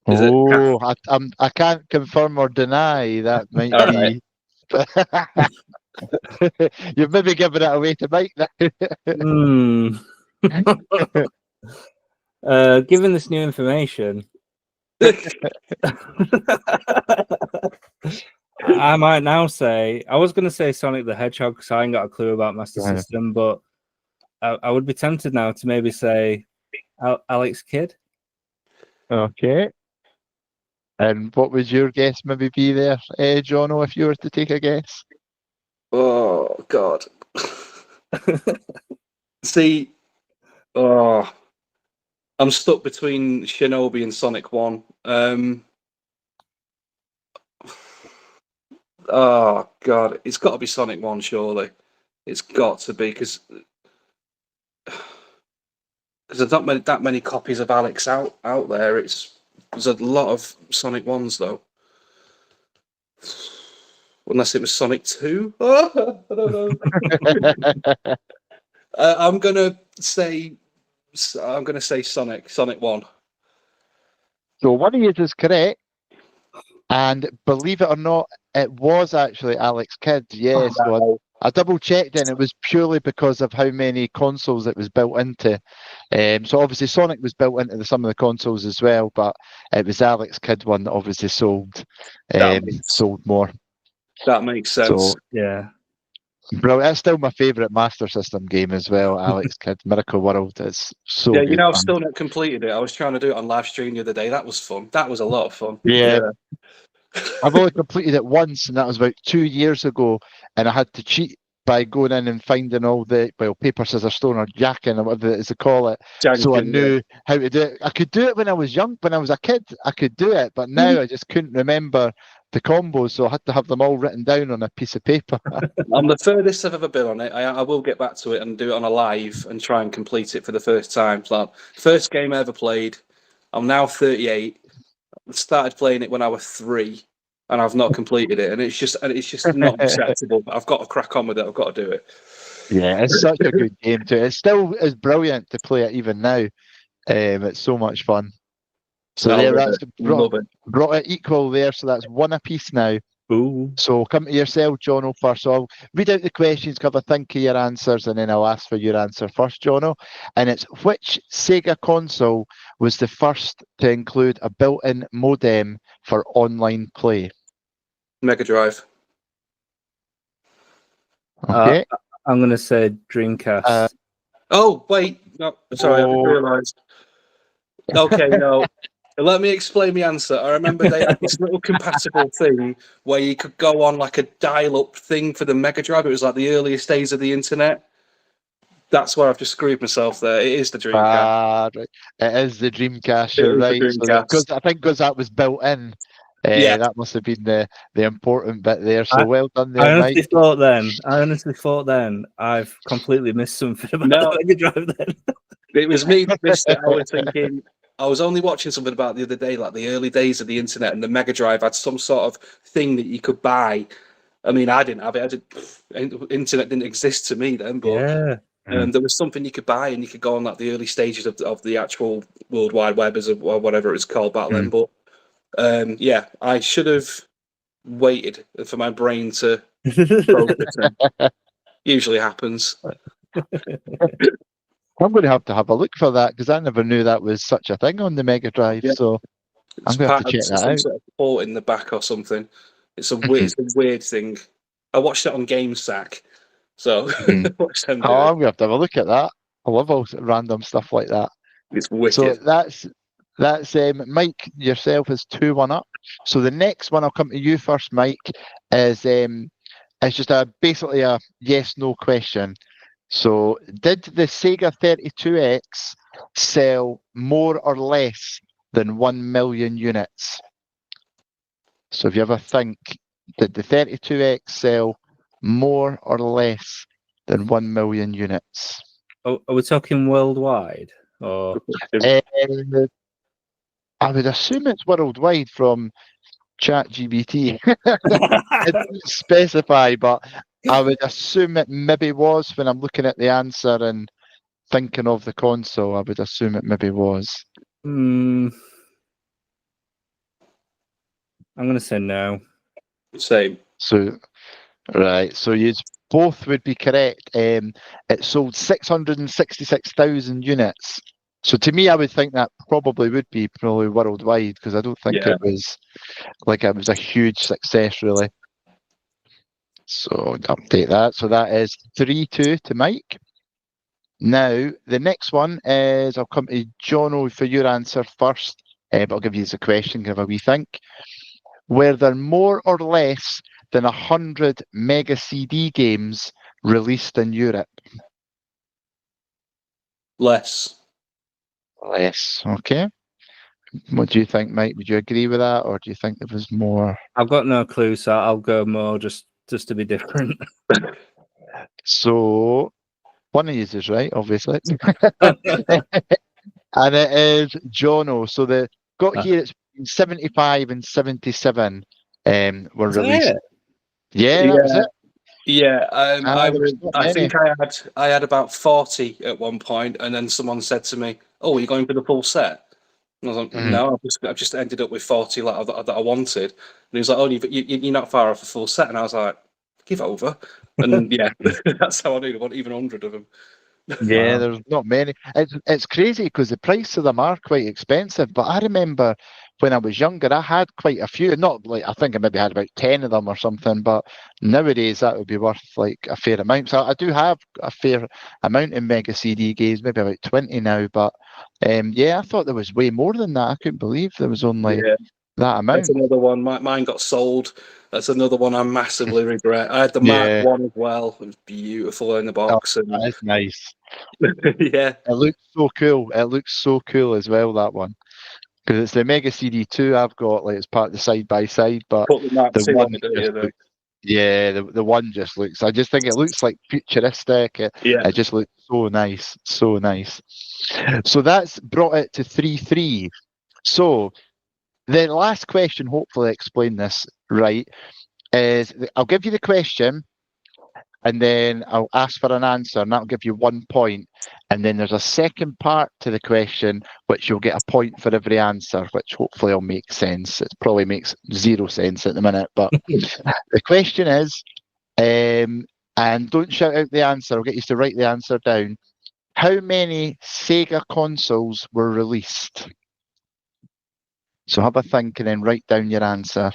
I can't confirm or deny. That might be. You've maybe given it away to Mike now. Given this new information, I might now say, I was going to say Sonic the Hedgehog because I ain't got a clue about Master System, but I would be tempted now to maybe say Alex Kidd. Okay. And what would your guess maybe be there, Jono, if you were to take a guess? Oh, God. See, I'm stuck between Shinobi and Sonic 1. Oh, God. It's got to be Sonic 1, surely. It's got to be, because there's not that many copies of Alex out there. There's a lot of Sonic 1s, though. Unless it was Sonic 2. Oh, I don't know. I'm gonna say Sonic 1. So one of you is correct. And believe it or not, it was actually Alex Kidd. Yes, so I double checked, and it was purely because of how many consoles it was built into. So obviously Sonic was built into some of the consoles as well, but it was Alex Kidd one that obviously sold more. That makes sense. So Yeah. bro, that's still my favourite Master System game as well. Alex Kidd, Miracle World is so yeah, good. you know, I've still not completed it. I was trying to do it on live stream the other day. That was fun. That was a lot of fun. Yeah. I've only completed it once, and that was about 2 years ago, and I had to cheat by going in and finding all the paper, scissors, stone, or jacking, or whatever it is they call it. So I knew how to do it. I could do it when I was young, when I was a kid. I could do it, but now I just couldn't remember the combos, so I had to have them all written down on a piece of paper. I'm the furthest I've ever been on it. I will get back to it and do it on a live and try and complete it for the first time. So, first game I ever played. I'm now 38. I started playing it when I was 3, and I've not completed it. And it's just not acceptable. I've got to crack on with it. I've got to do it. Yeah, it's such a good game too. It still is brilliant to play it even now. It's so much fun. So that's brought it equal there. So that's 1 apiece now. Ooh. So come to yourself, Jono, first. So I'll read out the questions, have a think of your answers, and then I'll ask for your answer first, Jono. And it's, which Sega console was the first to include a built-in modem for online play? Mega Drive. Okay. I'm going to say Dreamcast. Oh, wait. No, sorry, I didn't realise. Okay, no. Let me explain my answer. I remember they had this little compatible thing where you could go on like a dial-up thing for the Mega Drive. It was like the earliest days of the internet. That's where I've just screwed myself there. It is the Dreamcast. Right. It is the Dreamcast, you're right. So I think because that was built in, that must have been the important bit there. So well done there, I honestly Mike. thought then I've completely missed something about the Mega Drive then. It was me that missed it. I was thinking, I was only watching something about the other day, like the early days of the internet, and the Mega Drive had some sort of thing that you could buy. I mean, I didn't have it. Internet didn't exist to me then, but there was something you could buy, and you could go on like the early stages of the actual World Wide Web, or whatever it was called back then. But I should have waited for my brain to process it. Usually happens. I'm going to have a look for that because I never knew that was such a thing on the Mega Drive. Yeah. So I'm going to have to check that out. Sort of port in the back or something. It's a weird thing. I watched it on GameSack, so watch them do I'm going to have a look at that. I love all random stuff like that. It's wicked. So that's Mike. Yourself is 2-1 up. So the next one, I'll come to you first, Mike. Is it's just basically a yes/no question. So, did the Sega 32X sell more or less than 1 million units? So, if you ever think, did the 32X sell more or less than 1 million units? Oh, are we talking worldwide? Or I would assume it's worldwide from ChatGPT. It didn't specify, but I would assume it maybe was when I'm looking at the answer and thinking of the console. I would assume it maybe was. I'm going to say no. Same. So, right. So you both would be correct. It sold 666,000 units. So to me, I would think that probably would be worldwide because I don't think it was a huge success really. So update that. So that is 3-2 to Mike. Now the next one is, I'll come to Jono for your answer first, but I'll give you the question. Give a wee think. Were there more or less than 100 Mega CD games released in Europe? Less. Less. Okay. What do you think, Mike? Would you agree with that, or do you think there was more? I've got no clue, so I'll go more just to be different. So one of you is right, obviously. And it is Jono. So here it's 75 and 77 were released. Yeah, that was it. Yeah, I think I had about 40 at one point, and then someone said to me, "Oh, are you going for the full set?" I was like, Mhm. no, I've just ended up with 40 like that I wanted. And he was like, oh, you're not far off a full set. And I was like, give over. And yeah, that's how I knew. I want even 100 of them. Yeah, Wow. there's not many. It's crazy because the price of them are quite expensive. But I remember when I was younger, I had quite a few. Not like I think I maybe had about 10 of them or something. But nowadays that would be worth like a fair amount. So I do have a fair amount in Mega CD games, maybe about 20 now. But yeah, I thought there was way more than that. I couldn't believe there was only Yeah, that that's amount. another one. Mine got sold. That's another one I massively regret. I had the Mark Yeah, 1 as well. It was beautiful in the oh, box. And that is nice. yeah, It looks so cool. It looks so cool as well, that one. Because it's the Mega CD2 I've got, like it's part of the side by side, but put the Mark the 2 on one it, don't just you? looks, yeah, the one just looks, I just think it looks like futuristic. Yeah. It just looks so nice, so nice. So that's brought it to 3-3. So the last question, hopefully I explain this right, is I'll give you the question and then I'll ask for an answer, and that'll give you 1 point. And then there's a second part to the question, which you'll get a point for every answer, which hopefully will make sense. It probably makes zero sense at the minute, but the question is, and don't shout out the answer, I'll get you to write the answer down. How many Sega consoles were released? So have a think and then write down your answer.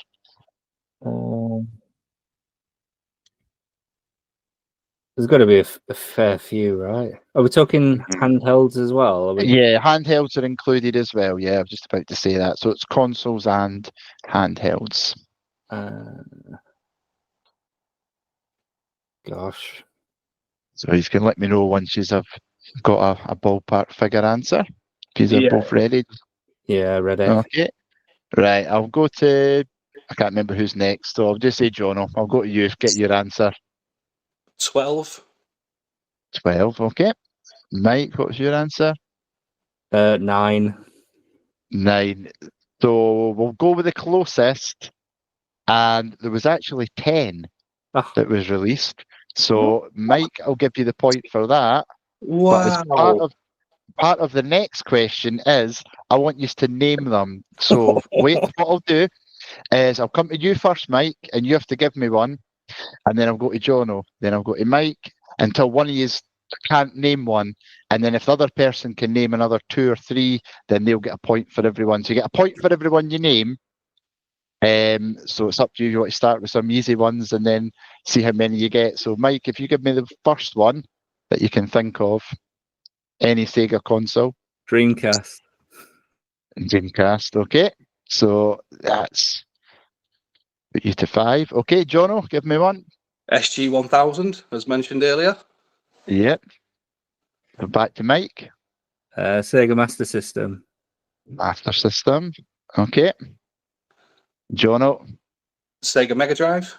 There's got to be a fair few, right? Are we talking handhelds as well? Are we... Yeah, handhelds are included as well. Yeah, I was just about to say that. So it's consoles and handhelds. Gosh. So you can let me know once you have got a ballpark figure answer. If you're Yeah. both ready. Yeah, ready. Okay. Right, I'll go to, I can't remember who's next, so I'll just say Jono. I'll go to you, get your answer. 12. 12, okay. Mike, what's your answer? 9. 9. So we'll go with the closest. And there was actually 10 Oh, that was released. So Mike, I'll give you the point for that. But as Wow. part of the next question is I want you to name them. So wait, what I'll do is I'll come to you first, Mike, and you have to give me one, and then I'll go to Jono, then I'll go to Mike until one of you can't name one, and then if the other person can name another 2 or 3, then they'll get a point for everyone. So you get a point for everyone you name. So it's up to you. You want to start with some easy ones and then see how many you get. So Mike, if you give me the first one that you can think of, any Sega console. Dreamcast. Dreamcast, okay. So that's put you to 5. Okay, Jono, give me one. SG 1000, as mentioned earlier. Yep. Go back to Mike. Sega Master System. Master System. Okay. Jono. Sega Mega Drive.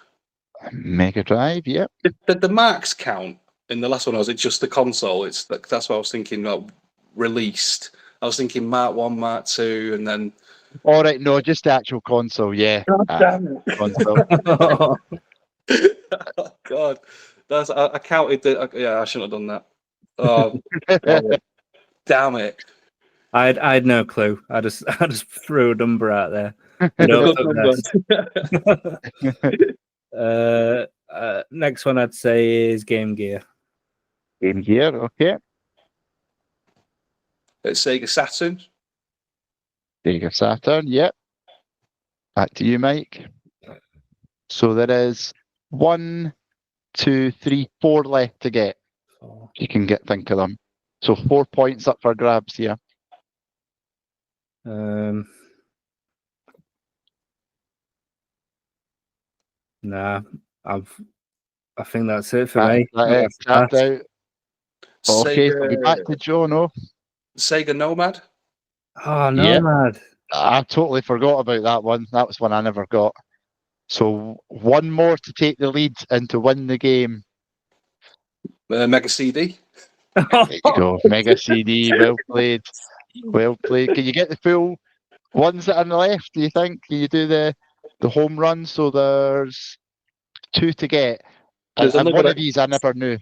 Mega Drive, yep. Did the marks count in the last one, or was it just the console? That's what I was thinking about released. I was thinking Mark 1, Mark 2, and then. All right, no, just the actual console, yeah. God damn it. Console. Oh, God. I counted the. Yeah, I shouldn't have done that. Oh, damn it. I had no clue. I just threw a number out there. Good number. Next one I'd say is Game Gear. Game Gear, okay. It's Sega Saturn. Sega Saturn, yep. Back to you, Mike. So there is 1, 2, 3, 4 left to get. You can think of them. So 4 points up for grabs here. Nah, I think that's it for me. Tapped out. Okay, Sega, so we'll be back to Jono. Sega Nomad. Oh, Nomad. I totally forgot about that one. That was one I never got. So one more to take the lead and to win the game. Mega CD. There you go. Mega CD. Well played. Well played. Can you get the full ones that are on the left, do you think? Can you do the home run? So there's 2 to get. And one of these I never knew,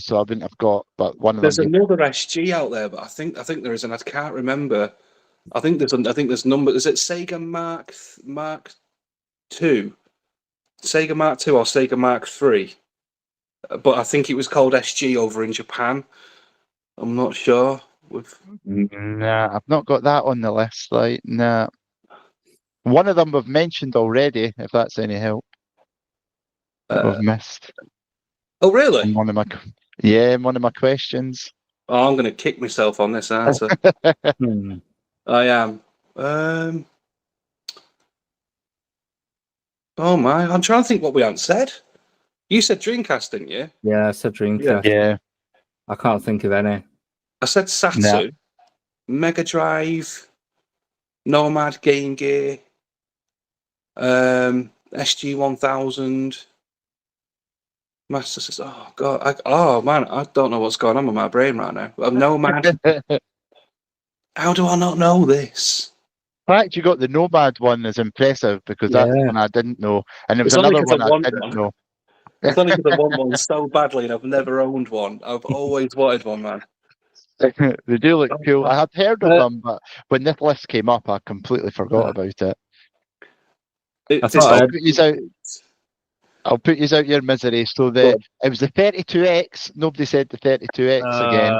so I wouldn't have got, but one of them. There's another SG out there, but I think there is, and I can't remember I think there's number. Is it Sega Mark Two, Sega Mark Two, or Sega Mark Three? But I think it was called SG over in Japan. I'm not sure. Nah, I've not got that on the list. Like, nah. One of them we've mentioned already, if that's any help. That we've missed. Oh, really? In one of my questions. Oh, I'm going to kick myself on this answer. I am. Oh my! I'm trying to think what we haven't said. You said Dreamcast, didn't you? Yeah, I said Dreamcast. Yeah. I can't think of any. I said Saturn, Mega Drive, Nomad, Game Gear, SG 1000, Master System. Oh god! Oh man, I don't know what's going on with my brain right now. Nomad. How do I not know this? The fact you got the Nomad one is impressive because that's one I didn't know, and there was another one I didn't know. It's only because I want one so badly, and I've never owned one. I've always wanted one, man. They do look cool. I had heard of them, but when this list came up, I completely forgot about it. I'll put you out your misery. So it was the 32X. Nobody said the 32X again.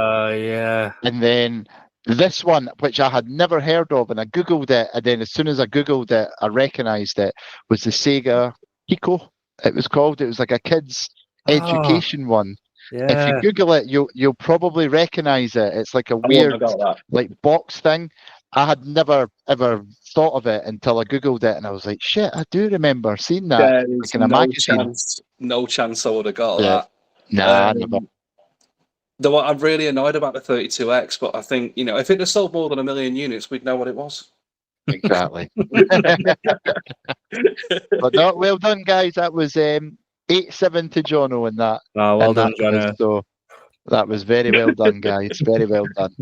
Yeah. And then this one, which I had never heard of, and I googled it, and then as soon as I googled it, I recognised it, was the Sega Pico. It was called. It was like a kids' education one. Yeah. If you Google it, you'll probably recognise it. It's like a weird like box thing. I had never ever thought of it until I googled it, and I was like, "Shit, I do remember seeing that." There like is in a magazine. No chance I would have got that. Nah, never. Though I'm really annoyed about the 32X, but I think if it had sold more than 1 million units, we'd know what it was. Exactly. But no, well done, guys. That was 8-7 to Jono in that. Oh, well done, Jono. So that was very well done, guys. Very well done.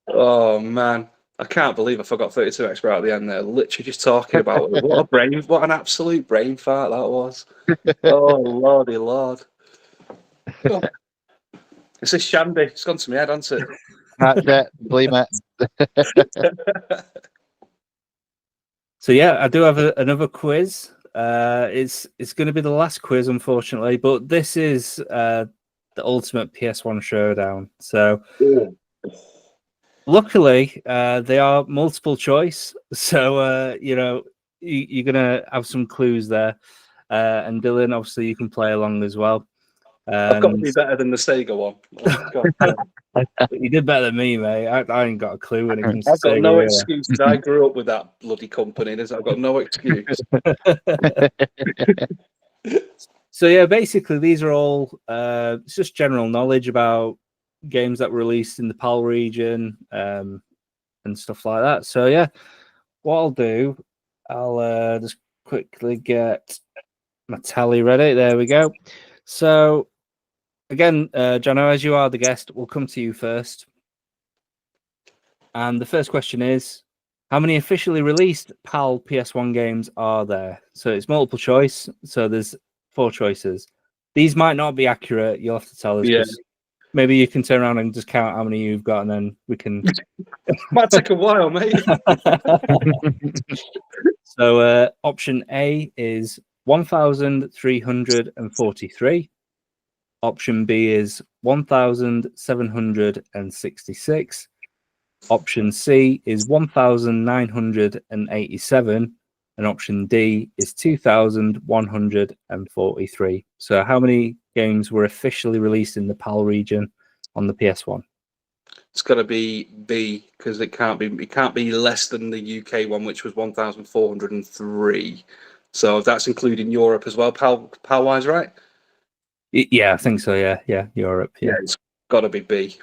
Oh man, I can't believe I forgot 32X right at the end there. Literally just talking about it. What an absolute brain fart that was. Oh lordy lord. Oh. It's a shandy. It's gone to my head, hasn't it? That's it. Blame it. So yeah, I do have another quiz. It's going to be the last quiz, unfortunately, but this is the ultimate PS1 showdown. So luckily, they are multiple choice. So you're going to have some clues there. And Dylan, obviously, you can play along as well. I've got to be better than the Sega one. Oh, God. You did better than me, mate. I ain't got a clue when it comes to I've got Sega, no excuses. I grew up with that bloody company. I've got no excuse. So yeah, basically these are all it's just general knowledge about games that were released in the PAL region and stuff like that. So yeah, what I'll do, I'll just quickly get my tally ready. There we go. So again, Jono, as you are the guest, we'll come to you first. And the first question is, how many officially released PAL PS1 games are there? So it's multiple choice. So there's 4 choices. These might not be accurate. You'll have to tell us. Yeah. Maybe you can turn around and just count how many you've got, and then we can. Might take a while, mate. So option A is 1,343. Option B is 1,766. Option C is 1,987. And option D is 2,143. So how many games were officially released in the PAL region on the PS1? It's got to be B, because it can't be less than the UK one, which was 1,403. So that's including Europe as well, PAL wise, right? Yeah, I think so. Yeah, Europe. Yeah, it's got to be B.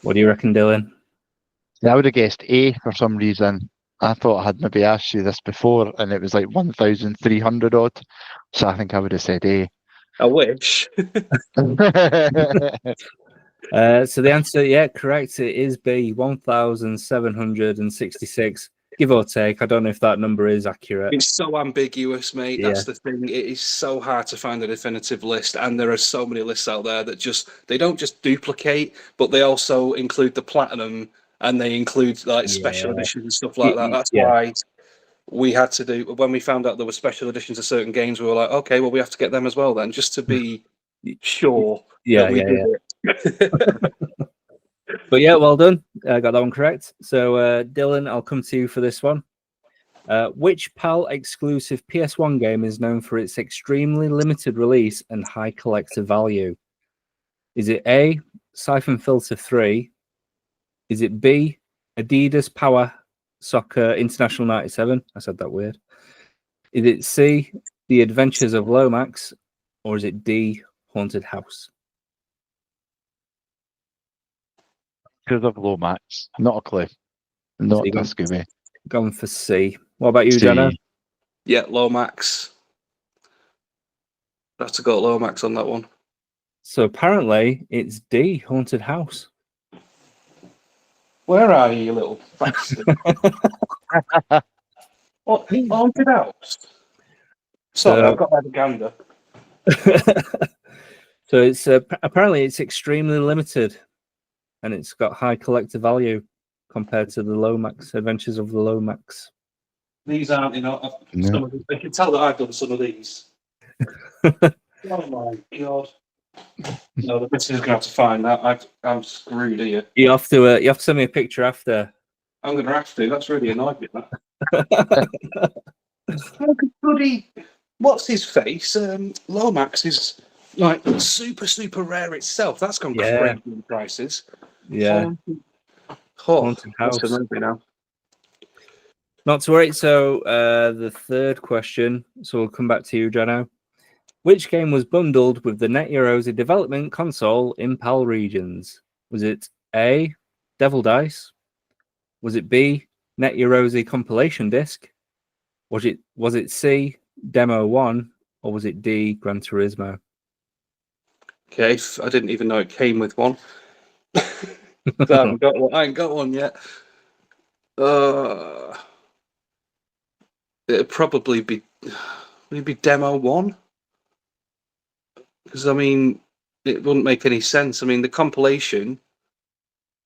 What do you reckon, Dylan? I would have guessed A for some reason. I thought I had maybe asked you this before, and it was like 1,300 odd. So I think I would have said A. I wish. So the answer, yeah, correct. It is B, 1,766, give or take. I don't know if that number is accurate. It's so ambiguous, mate. That's the thing. It is so hard to find a definitive list, and there are so many lists out there that they don't just duplicate, but they also include the platinum and they include like special editions and stuff like that. That's Yeah. why we had to do, when we found out there were special editions of certain games, we were like, okay, well, we have to get them as well then, just to be sure that we did it. But yeah, well done. Got that one correct. So Dylan, I'll come to you for this one. Which PAL exclusive PS1 game is known for its extremely limited release and high collector value? Is it A, Siphon Filter 3? Is it B, Adidas Power Soccer International 97? I said that weird. Is it C, The Adventures of Lomax? Or is it D, Haunted House? Because of Lomax. Not a clue. Not a Scooby. Going for C. What about you, C. Jono? Yeah, Lomax. I have to go Lomax on that one. So apparently it's D, Haunted House. Where are you little bastard? What? Haunted House? Sorry, I've got that gander. So it's apparently it's extremely limited, and it's got high collector value compared to the Lomax Adventures of the Lomax. These aren't, some of I can tell that I've done some of these. Oh my god! No, the missus is gonna have to find that. I'm screwed here. You have to send me a picture after. I'm gonna have to. That's really annoyed me. That. How could bloody what's his face? Lomax is like super rare itself. That's gone crazy in prices. Yeah. Haunted House. Now. Not to worry. So the third question. So we'll come back to you, Jono. Which game was bundled with the NetEurosi development console in PAL regions? Was it A, Devil Dice? Was it B, NetEurosi compilation disc? Was it C, Demo 1? Or was it D, Gran Turismo? Okay, I didn't even know it came with one. I ain't got one yet. It'd probably be maybe Demo 1. Because, I mean, it wouldn't make any sense. I mean, the compilation,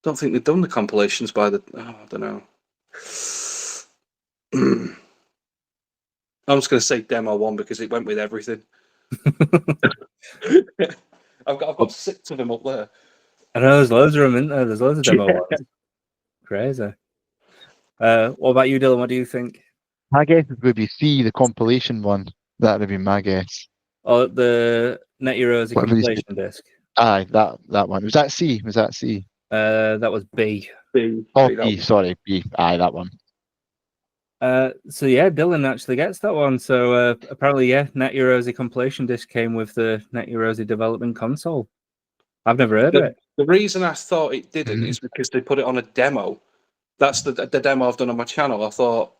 don't think they've done the compilations by the... I don't know. I'm just going to say Demo 1 because it went with everything. I've got 6 of them up there. I know, there's loads of them, isn't there? There's loads of Demo 1s. Crazy. What about you, Dylan? What do you think? My guess would be C, the compilation one. That would be my guess. Oh, the NetEurosi compilation disc. Aye, that one. Was that C? That was B. B. B. Sorry, B. Aye, that one. So yeah, Dylan actually gets that one. So apparently, yeah, NetEurosi compilation disc came with the NetEurosi development console. I've never heard of it. The reason I thought it didn't is because they put it on a demo. That's the demo I've done on my channel. I thought,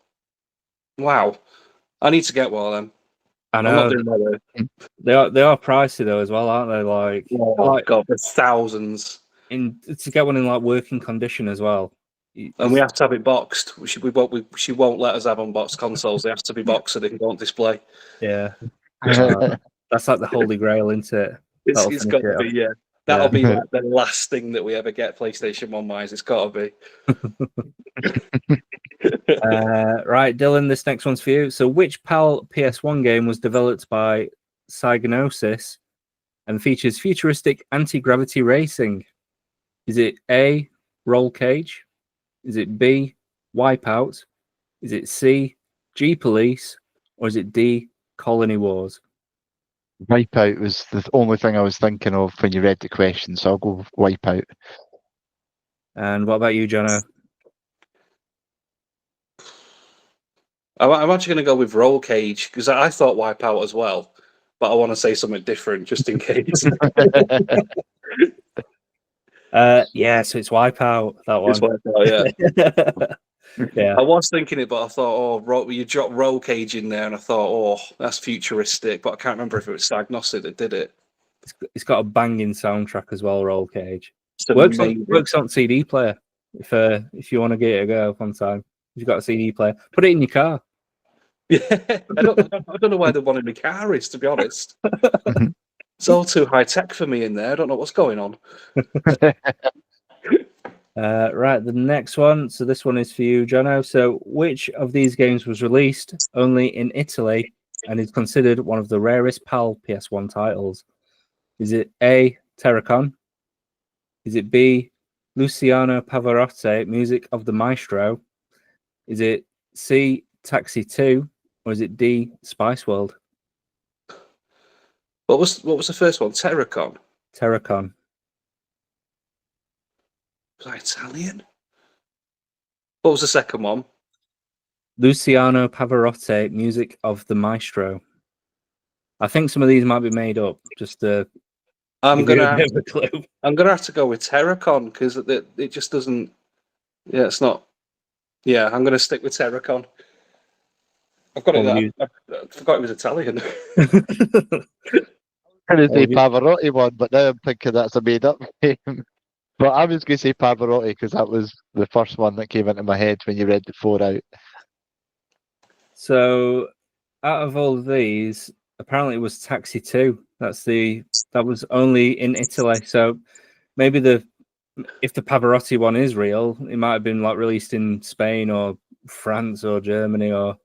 wow, I need to get one of them. I know. They are pricey though as well, aren't they? Like, God, there's thousands. To get one in like working condition as well. And we have to have it boxed. She won't let us have unboxed consoles. They have to be boxed so they can go on display. Yeah, that's like the holy grail, isn't it? It's got to be, yeah. That'll be like the last thing that we ever get PlayStation 1 wise. It's got to be. Right, Dylan, this next one's for you. So, which PAL PS1 game was developed by Psygnosis and features futuristic anti-gravity racing? Is it A, Roll Cage? Is it B, Wipeout? Is it C, G-Police? Or is it D, Colony Wars? Wipeout was the only thing I was thinking of when you read the question, so I'll go with Wipeout. And what about you, Jono? I'm actually going to go with Roll Cage because I thought Wipeout as well, but I want to say something different just in case. Yeah, so it's Wipeout, that one. It's Wipeout, yeah. Yeah. I was thinking it, but I thought, you dropped Roll Cage in there, and I thought, that's futuristic, but I can't remember if it was Psygnosis that did it. It's got a banging soundtrack as well, Roll Cage. Works on CD player if you want to get it a go one time. If you've got a CD player, put it in your car. Yeah, I don't know where the one in my car is, to be honest. It's all too high tech for me in there. I don't know what's going on. Right, the next one. So this one is for you, Jono. So which of these games was released only in Italy and is considered one of the rarest PAL PS1 titles? Is it A, Terracon? Is it B, Luciano Pavarotti, Music of the Maestro? Is it C, Taxi 2? Or is it D, Spice World? What was the first one? Terracon. Terracon. Was that Italian? What was the second one? Luciano Pavarotti, Music of the Maestro. I think some of these might be made up, just to I'm give you gonna a bit of a clue. I'm gonna have to go with Terracon because it just doesn't. Yeah, it's not. Yeah, I'm gonna stick with Terracon. I've got What would it. I forgot it was Italian. I'm going to say you- Pavarotti one, but now I'm thinking that's a made-up name. But I was going to say Pavarotti because that was the first one that came into my head when you read the four out. So, out of all of these, apparently it was Taxi 2. That was only in Italy. So maybe if the Pavarotti one is real, it might have been like released in Spain or France or Germany or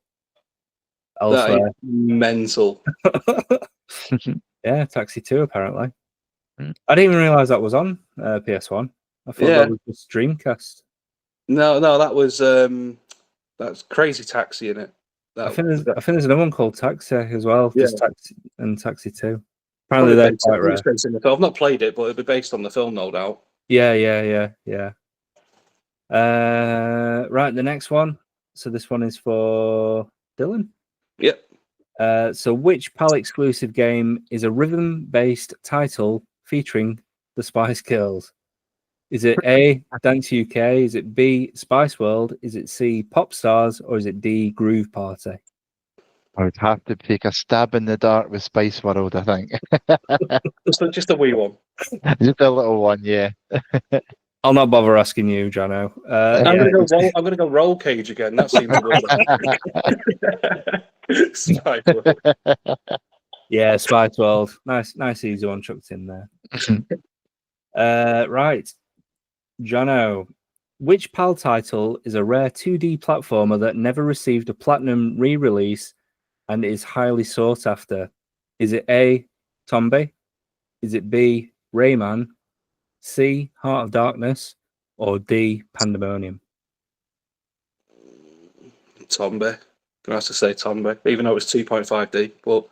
That is elsewhere. mental. Yeah, Taxi 2 apparently. Mm. I didn't even realize that was on PS1. I thought Yeah. that was just Dreamcast. No, that was that's Crazy Taxi in it. I think there's another one called Taxi as well. Yeah. Just Taxi and Taxi 2. Apparently they're quite rare. I've not played it, but it'll be based on the film, no doubt. Yeah. Right, the next one. So this one is for Dylan. Yep. So which PAL exclusive game is a rhythm-based title featuring the Spice Girls? Is it A, Dance UK? Is it B, Spice World? Is it C, Pop Stars? Or is it D, Groove Party? I would have to take a stab in the dark with Spice World, I think. Just a wee one. Just a little one, yeah. I'll not bother asking you, Jono. I'm gonna go Roll Cage again. That seems weird. Spice World. Yeah, Spice World. Nice easy one chucked in there. Right. Jono, which PAL title is a rare 2D platformer that never received a platinum re-release and is highly sought after? Is it A, Tomb? Is it B, Rayman? C, Heart of Darkness? Or D, Pandemonium? Tombe. Gonna have to say Tombe, even though it was 2.5D. But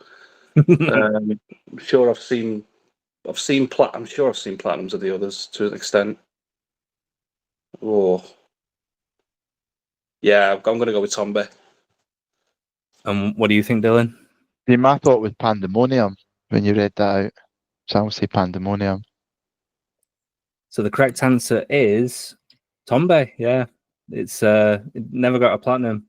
I'm sure I've seen platinums of the others to an extent. Oh, yeah, I'm gonna go with Tombe. And what do you think, Dylan? See, my thought was Pandemonium when you read that out. So I'll say Pandemonium. So the correct answer is Tombe. Yeah, it never got a platinum.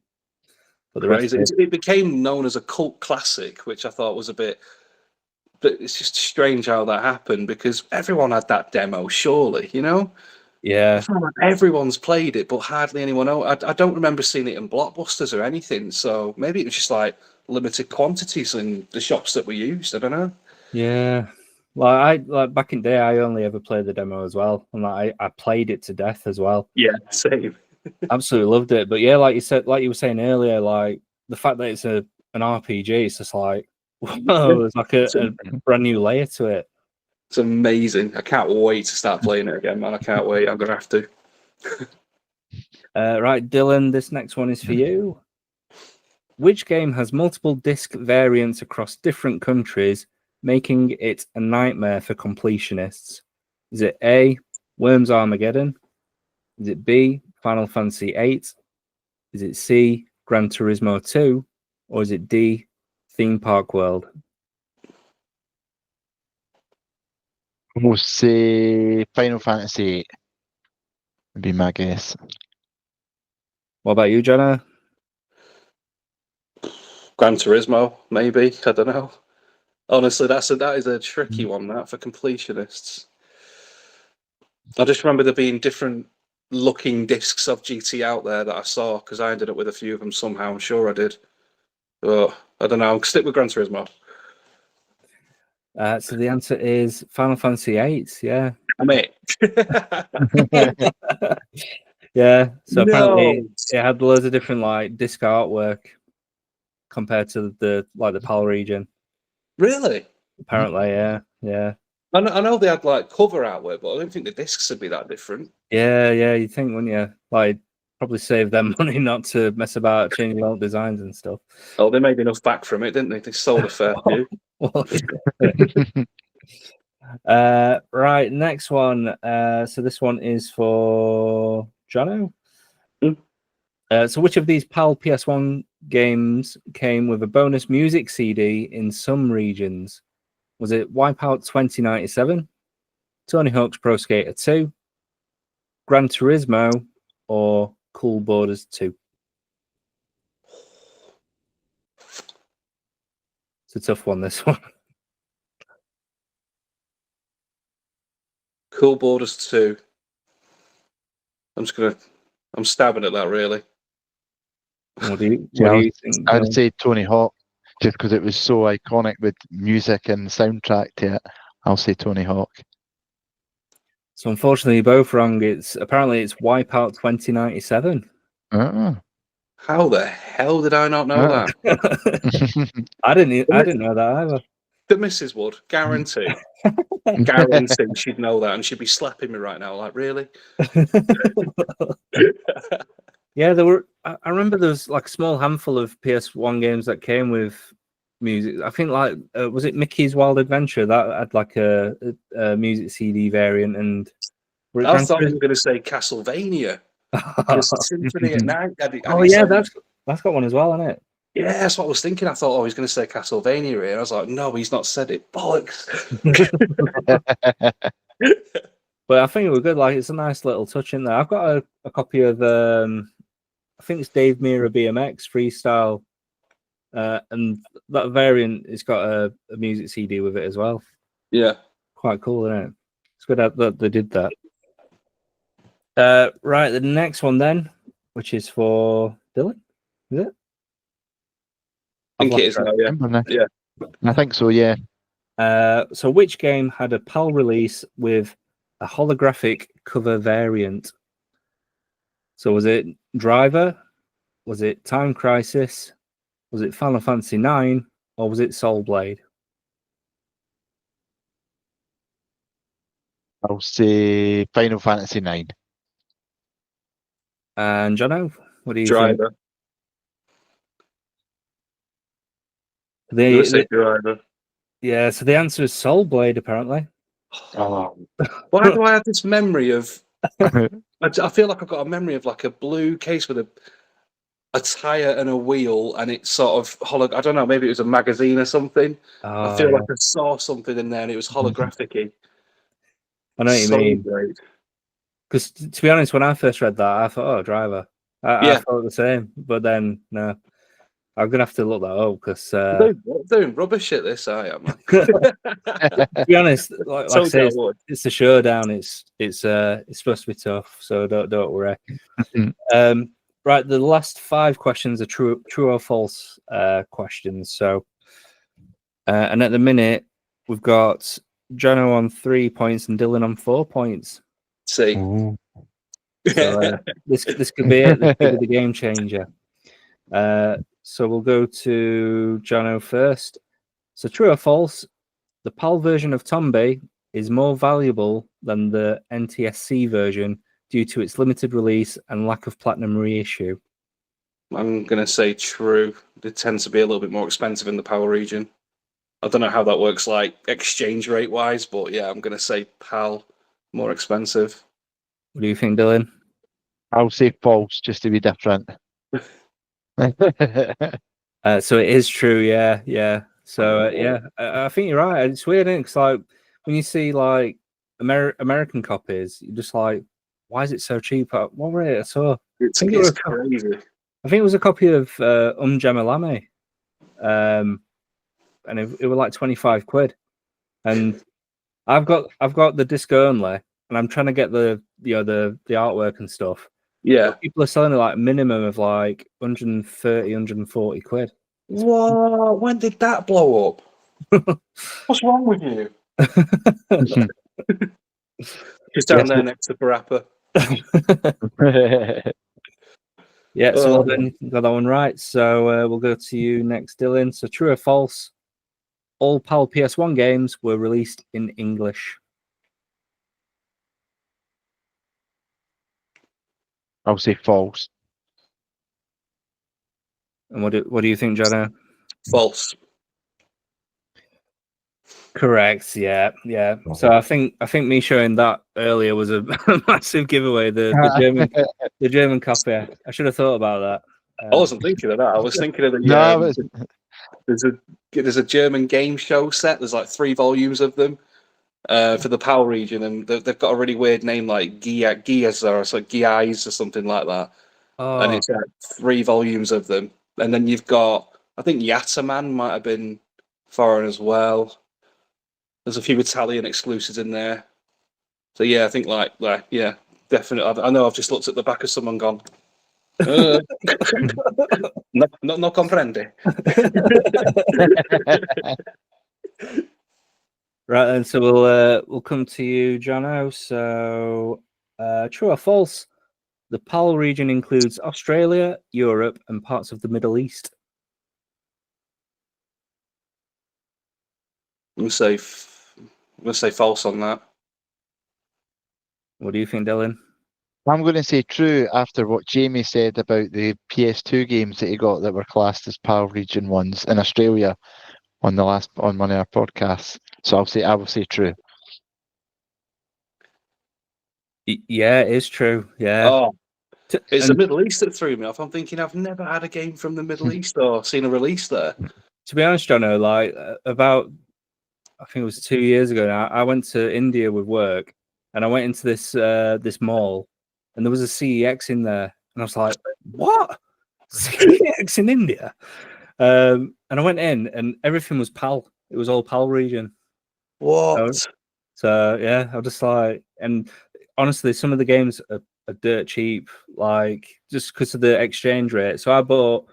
But the Crazy. rest It became known as a cult classic, which I thought was a bit. But it's just strange how that happened because everyone had that demo, surely, you know? yeah, I feel like everyone's played it, but hardly anyone else. I don't remember seeing it in Blockbusters or anything, so maybe it was just like limited quantities in the shops that were used. I don't know. yeah. Like back in the day, I only ever played the demo as well, and I played it to death as well. Yeah, same. Absolutely loved it. But yeah, like you were saying earlier, like the fact that it's an RPG, it's just like whoa, there's like a brand new layer to it. It's amazing. I can't wait to start playing it again, man. I can't wait. I'm gonna have to. Right, Dylan, this next one is for you. Which game has multiple disc variants across different countries, making it a nightmare for completionists? Is it A, Worms Armageddon? Is it B, Final Fantasy VIII? Is it C, Gran Turismo 2? Or is it D, Theme Park World? We'll say Final Fantasy VIII would be my guess. What about you, Jonah? Gran Turismo, maybe. I don't know. Honestly, that is a tricky one, that, for completionists. I just remember there being different looking discs of GT out there that I saw because I ended up with a few of them somehow. I'm sure I did. But I don't know. I'll stick with Gran Turismo. So the answer is Final Fantasy VIII. Yeah, I'm it. Yeah, so apparently No. it had loads of different like disc artwork compared to the PAL region. Really? Apparently, yeah. I know they had like cover artwork, but I don't think the discs would be that different. Yeah, you'd think, wouldn't you? Like, probably save them money not to mess about changing all designs and stuff. Oh, they made enough back from it, didn't they? They sold a fair few. Well, right, next one. So this one is for Jono. So which of these PAL PS1 games came with a bonus music CD in some regions? Was it Wipeout 2097, Tony Hawk's Pro Skater 2, Gran Turismo, or Cool Borders 2? It's a tough one, this one. Cool Borders 2. I'm stabbing at that, really. What do you think? I'd say Tony Hawk, just because it was so iconic with music and soundtrack to it. I'll say Tony Hawk. So unfortunately, you're both wrong. It's Wipeout 2097. How the hell did I not know that? I didn't know that either. The missus would, guarantee. Guarantee she'd know that, and she'd be slapping me right now. Like, really? Yeah, there were. I remember there was like a small handful of PS1 games that came with music. I think like was it Mickey's Wild Adventure that had like a music CD variant, and I thought you were going to say Castlevania. Symphony at Night. Oh yeah, that's got one as well, isn't it? Yeah, that's what I was thinking. I thought, oh, he's going to say Castlevania here. And I was like, no, he's not said it. Bollocks. But I think it was good. Like, it's a nice little touch in there. I've got a copy of, I think it's Dave Mirra BMX Freestyle. And that variant, it's got a music CD with it as well. Yeah. Quite cool, isn't it? It's good that they did that. Right, the next one then, which is for Dylan, is it? I think it is now, yeah. Yeah. I think so, yeah. So which game had a PAL release with a holographic cover variant? So was it Driver? Was it Time Crisis? Was it Final Fantasy IX? Or was it Soul Blade? I'll say Final Fantasy IX. And Jono, what do you Driver. think? Driver. Yeah, so the answer is Soul Blade, apparently. Oh. Why do I have this memory of... I feel like I've got a memory of like a blue case with a tyre and a wheel, and it's sort of I don't know, maybe it was a magazine or something. I feel like I saw something in there and it was holographic-y. I know what you mean. Because to be honest, when I first read that, I thought, oh, Driver. I thought the same, but then, no. I'm going to have to look that up because... doing rubbish at this, I am. To be honest, like I say, it's a showdown. It's supposed to be tough, so don't worry. Right, the last 5 questions are true or false questions. So, and at the minute, we've got Jono on 3 points and Dylan on 4 points. See, so, this could be it. This could be the game changer. So we'll go to Jono first. So true or false? The PAL version of Tombi is more valuable than the NTSC version due to its limited release and lack of platinum reissue. I'm going to say true. It tends to be a little bit more expensive in the PAL region. I don't know how that works, like exchange rate wise, but yeah, I'm going to say PAL more expensive. What do you think, Dylan? I'll say false, just to be different. So it is true, yeah. So yeah, I think you're right. It's weird, isn't it? Because like when you see like American copies, you're just like, why is it so cheap? What were it? I saw. It's crazy. I think it was a copy of Gemalame, and it was like 25 quid. And I've got the disc only, and I'm trying to get the artwork and stuff. Yeah, but people are selling it like a minimum of like 130, 140 quid. Whoa! When did that blow up? What's wrong with you? Just down there next to Parappa. Yeah, so well done. You got that one right. So we'll go to you next, Dylan. So true or false? All PAL PS1 games were released in English. I'll say false. And what do you think, Jono? False. Correct. Yeah. So I think me showing that earlier was a massive giveaway. The German copy. I should have thought about that. I wasn't thinking of that. I was thinking of the. No, there's a German game show set. There's like 3 volumes of them for the PAL region, and they've got a really weird name like Giaz or so Giaz or something like that. Oh. And it's 3 volumes of them. And then you've got, I think Yataman might have been foreign as well. There's a few Italian exclusives in there. So yeah, I think like yeah, definitely. I know I've just looked at the back of someone gone. No comprende. Right, then. So we'll come to you, Jono. So true or false? The PAL region includes Australia, Europe, and parts of the Middle East. I'm gonna say false on that. What do you think, Dylan? I'm going to say true after what Jamie said about the PS2 games that he got that were classed as PAL region ones in Australia on one of our podcasts. So I will say true. Yeah, it is true. Yeah. Oh, it's the Middle East that threw me off. I'm thinking I've never had a game from the Middle East or seen a release there. To be honest, Jono, like about I think it was 2 years ago now, I went to India with work, and I went into this mall, and there was a CEX in there, and I was like, "What? CEX in India?" And I went in, and everything was PAL. It was all PAL region. What? So yeah, I was just like, and honestly, some of the games are dirt cheap, like just because of the exchange rate. So I bought,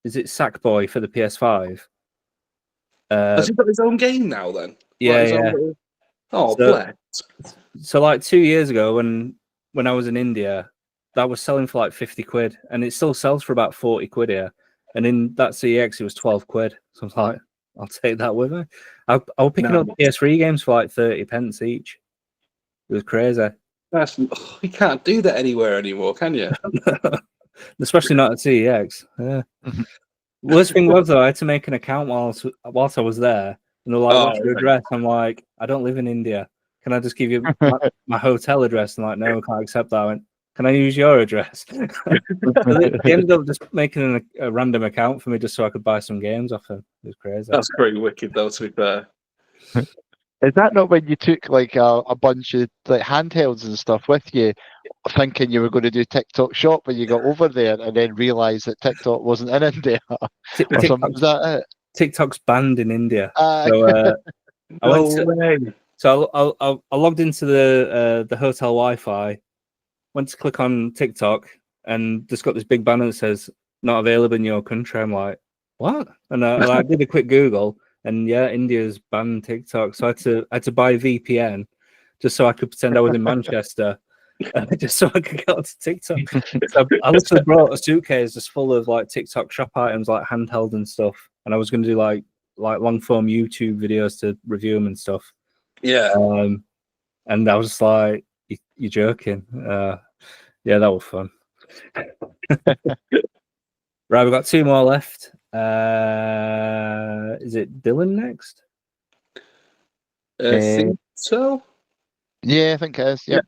is it Sackboy for the PS5? Has he got his own game now then? Yeah, like yeah. Oh, bless. So like 2 years ago, when I was in India, that was selling for like 50 quid, and it still sells for about 40 quid here. And in that CEX, it was 12 quid. So I was like, I'll take that with me. I was picking up PS3 games for like 30 pence each. It was crazy. You can't do that anywhere anymore, can you? Especially not at CEX. Yeah. Worst thing was though, I had to make an account whilst I was there. And they're like, "What's your address?" I'm like, "I don't live in India. Can I just give you my hotel address?" And like, "No, I can't accept that." I went, "Can I use your address?" They ended up just making a random account for me just so I could buy some games off him. It was crazy. That's pretty wicked, though. To be fair. Is that not when you took like a bunch of like handhelds and stuff with you, thinking you were going to do TikTok Shop, when you got over there and then realised that TikTok wasn't in India? Or something? Was that it? TikTok's banned in India. No So I logged into the hotel Wi-Fi, went to click on TikTok, and just got this big banner that says "not available in your country." I'm like, what? And I did a quick Google, and yeah, India's banned TikTok. So I had to buy VPN just so I could pretend I was in Manchester, just so I could get onto TikTok. So I literally brought a suitcase just full of like TikTok shop items, like handheld and stuff, and I was going to do like long form YouTube videos to review them and stuff. Yeah. And I was just like, "You're joking?" Yeah, that was fun. Right, we've got 2 more left. Is it Dylan next? I think so. Yeah, I think it is. Yeah.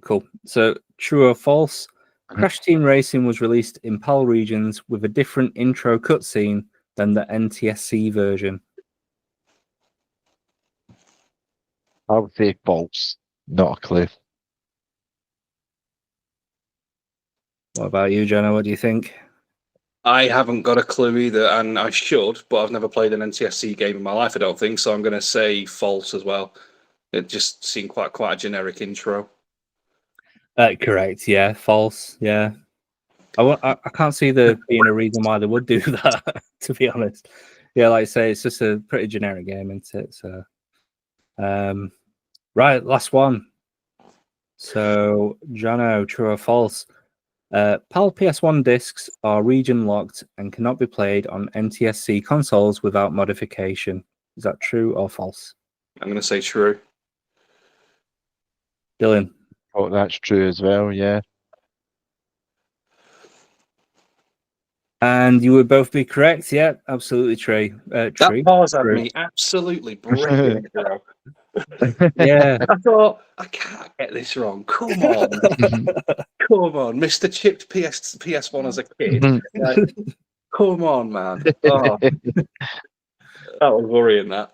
Cool. So, true or false? Crash Team Racing was released in PAL regions with a different intro cutscene than the NTSC version. I would say false. Not a clue. What about you, Jenna? What do you think? I haven't got a clue either, and I should, but I've never played an NTSC game in my life, I don't think, so I'm going to say false as well. It just seemed quite a generic intro. Correct. Yeah, false. Yeah. I can't see there being a reason why they would do that, to be honest. Yeah, like I say, it's just a pretty generic game, isn't it? So, Right, last one. So, Jono, true or false? PAL PS1 discs are region locked and cannot be played on NTSC consoles without modification. Is that true or false? I'm going to say true. Dylan? Oh, that's true as well, yeah. And you would both be correct. Yeah, absolutely true. That pause had True. me absolutely bricking, bro. Yeah. I thought, I can't get this wrong. Come on. Come on. Mr. Chipped PS1 as a kid. Like, come on, man. Oh, that was worrying, that.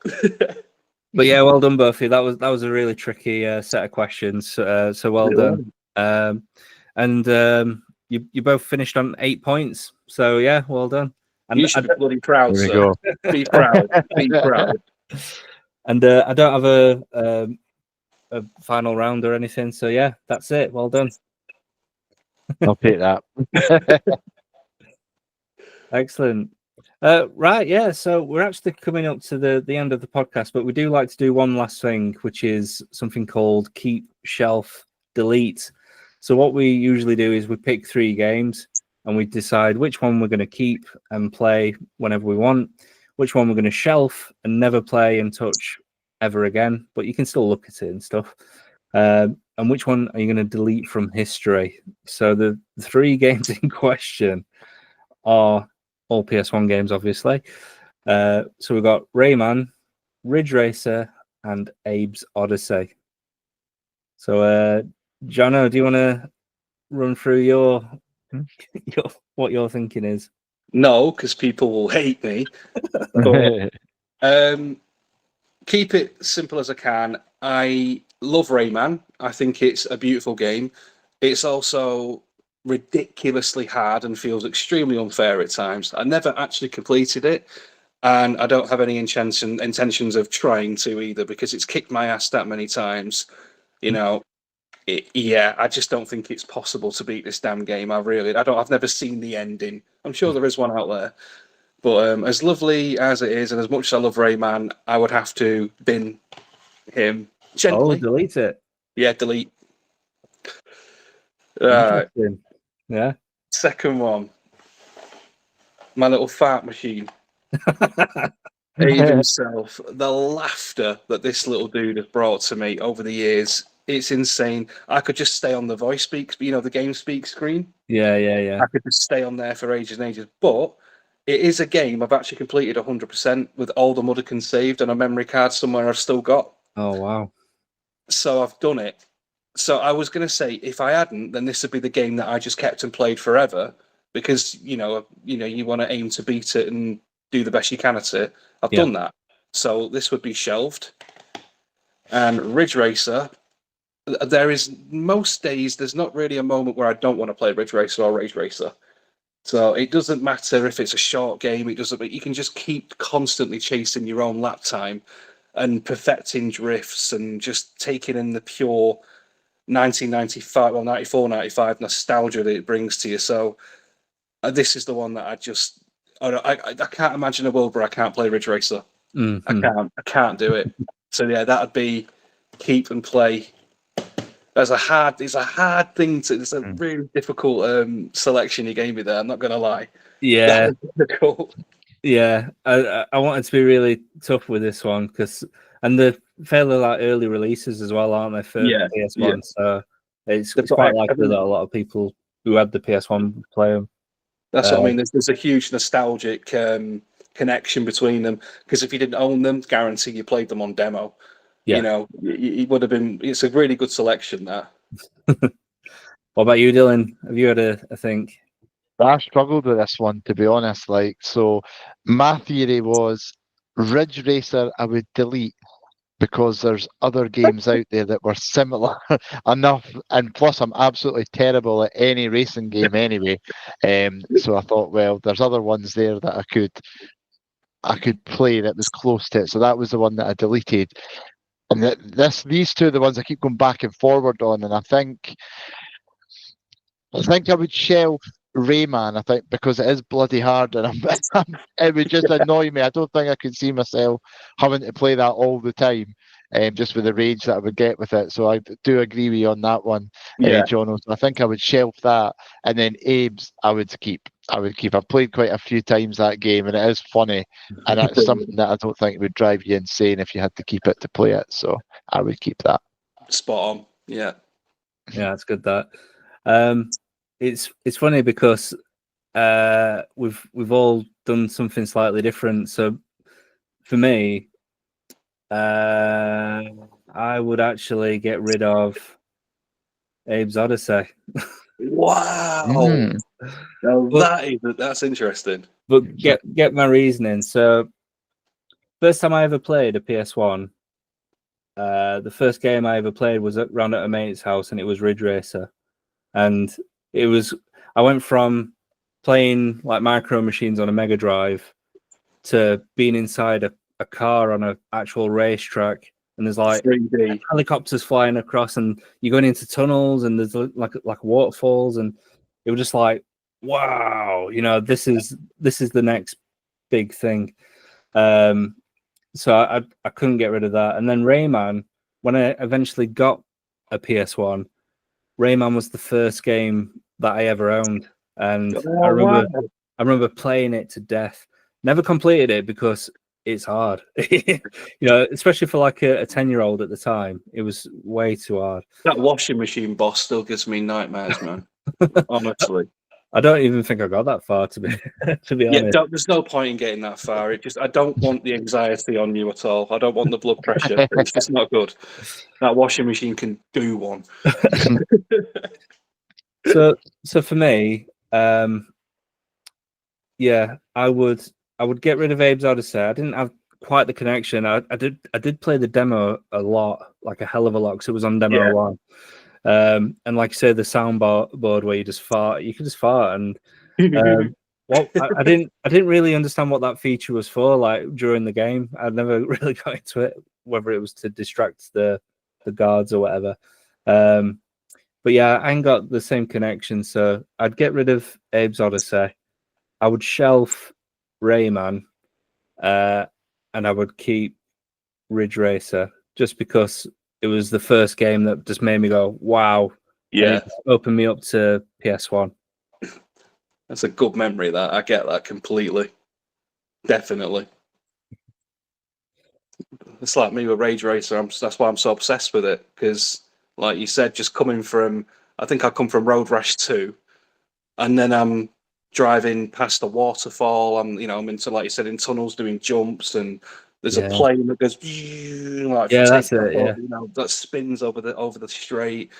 But yeah, well done, both of you. That was a really tricky set of questions. So well done. You both finished on 8 points. So yeah, well done. And You should be bloody proud, There we sir. go. Be proud. Be proud. And I don't have a final round or anything. So yeah, that's it. Well done. I'll take that. Excellent. Right, yeah. So we're actually coming up to the end of the podcast, but we do like to do one last thing, which is something called keep, shelf, delete. So what we usually do is we pick 3 games and we decide which one we're going to keep and play whenever we want, which one we're going to shelf and never play and touch ever again, but you can still look at it and stuff. And which one are you going to delete from history? So the 3 games in question are all PS1 games, obviously. So we've got Rayman, Ridge Racer, and Abe's Oddysee. So, Jono, do you want to run through your what your thinking is? No, because people will hate me. But, keep it simple as I can. I love Rayman. I think it's a beautiful game. It's also ridiculously hard and feels extremely unfair at times. I never actually completed it, and I don't have any intentions of trying to either, because it's kicked my ass that many times. You know, I just don't think it's possible to beat this damn game. I've never seen the ending. I'm sure there is one out there. But as lovely as it is, and as much as I love Rayman, I would have to bin him gently. Oh, delete it. Yeah, delete. Interesting. Yeah. Second one, my little fart machine. Abe himself. The laughter that this little dude has brought to me over the years, it's insane. I could just stay on the voice speak, the game speak screen. Yeah. I could just stay on there for ages and ages. But it is a game I've actually completed 100% with all the Mudokons saved and a memory card somewhere I've still got. Oh, wow. So I've done it. So I was going to say, if I hadn't, then this would be the game that I just kept and played forever, because you want to aim to beat it and do the best you can at it. I've done that. So this would be shelved. And Ridge Racer, most days there's not really a moment where I don't want to play Ridge Racer or Rage Racer. So it doesn't matter if it's a short game. You can just keep constantly chasing your own lap time and perfecting drifts and just taking in the pure 1995, 94, 95 nostalgia that it brings to you. So this is the one that I can't imagine a world where I can't play Ridge Racer. Mm-hmm. I can't do it. So yeah, that'd be keep and play. It's a hard thing to. It's a really difficult selection you gave me there. I'm not gonna lie. Yeah, difficult. Yeah. I wanted to be really tough with this one and the fairly early releases as well, aren't they, for PS1? Yeah. So it's quite likely that a lot of people who had the PS1 play them. That's what I mean. There's a huge nostalgic connection between them, because if you didn't own them, guarantee you played them on demo. Yeah. It would have been. It's a really good selection. That. What about you, Dylan? Have you had a think? I struggled with this one, to be honest. So my theory was Ridge Racer I would delete, because there's other games out there that were similar enough, and plus I'm absolutely terrible at any racing game anyway. So I thought, well, there's other ones there that I could play that was close to it. So that was the one that I deleted. And these two are the ones I keep going back and forward on, and I think I would shelve Rayman, I think, because it is bloody hard, and it would just annoy me. I don't think I could see myself having to play that all the time, just with the rage that I would get with it. So I do agree with you on that one, Jono. So I think I would shelf that, and then Abe's I would keep. I've played quite a few times that game, and it is funny, and that's something that I don't think would drive you insane if you had to keep it to play it. So I would keep that. Spot on. Yeah. Yeah, it's good that. It's funny because we've all done something slightly different. So for me, I would actually get rid of Abe's Oddysee. Wow. Now that's interesting. But get my reasoning. So first time I ever played a PS1, the first game I ever played was round at a mate's house, and it was Ridge Racer. And I went from playing like Micro Machines on a Mega Drive to being inside a car on an actual racetrack, and there's like 3D helicopters flying across, and you're going into tunnels, and there's like waterfalls, and it was just like, wow, this is the next big thing. So I couldn't get rid of that. And then Rayman, when I eventually got a PS1, Rayman was the first game that I ever owned, and I remember playing it to death. Never completed it because it's hard, especially for like a 10-year-old at the time. It was way too hard. That washing machine boss still gives me nightmares, man. Honestly, I don't even think I got that far, to be honest. Yeah, there's no point in getting that far. I don't want the anxiety on you at all. I don't want the blood pressure. It's just not good. That washing machine can do one. So for me, yeah, I would get rid of Abe's Oddysee. I didn't have quite the connection. I did play the demo a lot, like a hell of a lot, because it was on demo one. And like I say, the soundboard where you just fart, you could just fart, and well, I didn't really understand what that feature was for. Like during the game, I'd never really got into it, whether it was to distract the guards or whatever. But yeah, I ain't got the same connection, so I'd get rid of Abe's Oddysee. I would shelf Rayman, and I would keep Ridge Racer, just because it was the first game that just made me go, wow. Yeah. It opened me up to PS1. That's a good memory, that. I get that completely. Definitely. It's like me with Rage Racer. That's why I'm so obsessed with it, because, like you said, just coming from, I think I come from Road Rash 2, and then I'm driving past a waterfall. I'm into, like you said, in tunnels doing jumps, and there's a plane that goes, like, that's it. Yeah, that spins over the straight.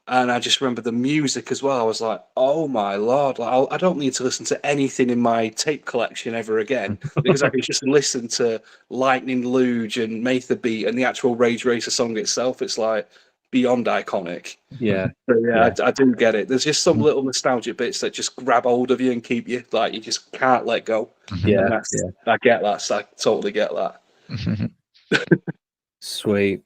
And I just remember the music as well. I was like, oh my Lord, like, I don't need to listen to anything in my tape collection ever again, because I could just listen to Lightning Luge and Mather Beat and the actual Rage Racer song itself. It's like beyond iconic. Yeah. So I do get it. There's just some little nostalgic bits that just grab hold of you and keep you, like, you just can't let go. Yeah. I get that. So I totally get that. Sweet.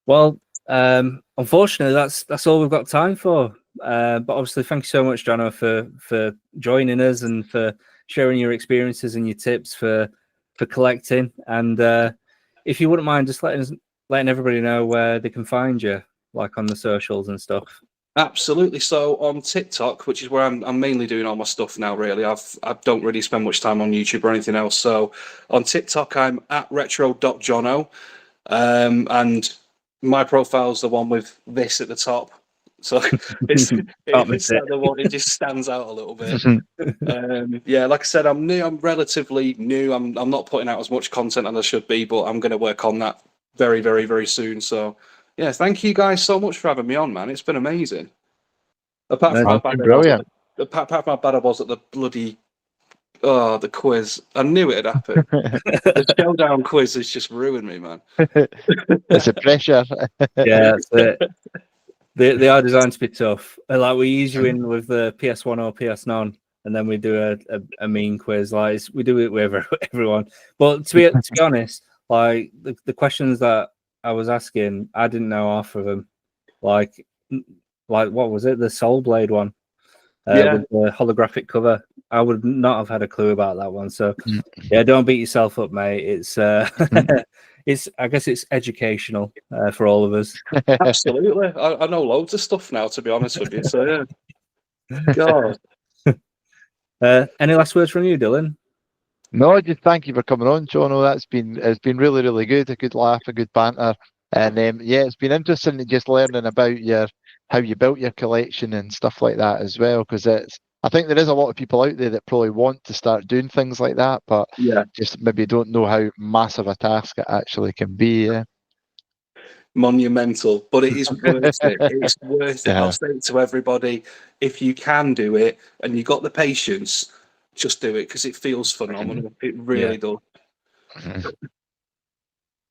Well, unfortunately, that's all we've got time for. But obviously, thank you so much, Jono, for joining us and for sharing your experiences and your tips for collecting. And if you wouldn't mind just letting everybody know where they can find you, like on the socials and stuff. Absolutely. So on TikTok, which is where I'm mainly doing all my stuff now, really. I don't really spend much time on YouTube or anything else. So on TikTok, I'm at retro.jono. And my profile's the one with this at the top. So it's the one, it just stands out a little bit. Like I said, I'm new. I'm relatively new. I'm not putting out as much content as I should be, but I'm going to work on that very, very, very soon. So yeah, thank you guys so much for having me on, man. It's been amazing. Apart from how bad I was at the bloody the quiz. I knew it had happened. The showdown quiz has just ruined me, man. It's a pressure. Yeah, that's it. They are designed to be tough. Like, we use you in with the PS1 or PS9, and then we do a mean quiz. Like, we do it with everyone. But to be honest, like the questions that I was asking, I didn't know half of them. Like what was it? The Soul Blade one. with the holographic cover. I would not have had a clue about that one. So yeah, don't beat yourself up, mate. It's I guess it's educational for all of us. Absolutely. I know loads of stuff now, to be honest with you. So yeah. God. Any last words from you, Dylan? No, just thank you for coming on, Jono. It's been really, really good. A good laugh, a good banter, and yeah, it's been interesting to just learning about how you built your collection and stuff like that as well. Because I think there is a lot of people out there that probably want to start doing things like that, but just maybe don't know how massive a task it actually can be. Yeah. Monumental, but it is worth it. It's worth it. I'll say it to everybody: if you can do it and you got the patience, just do it because it feels phenomenal. It really does.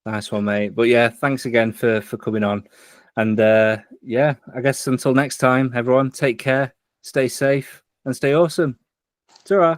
Nice one, mate. But yeah, thanks again for coming on. And yeah, I guess until next time, everyone, take care, stay safe, and stay awesome. Ta-ra.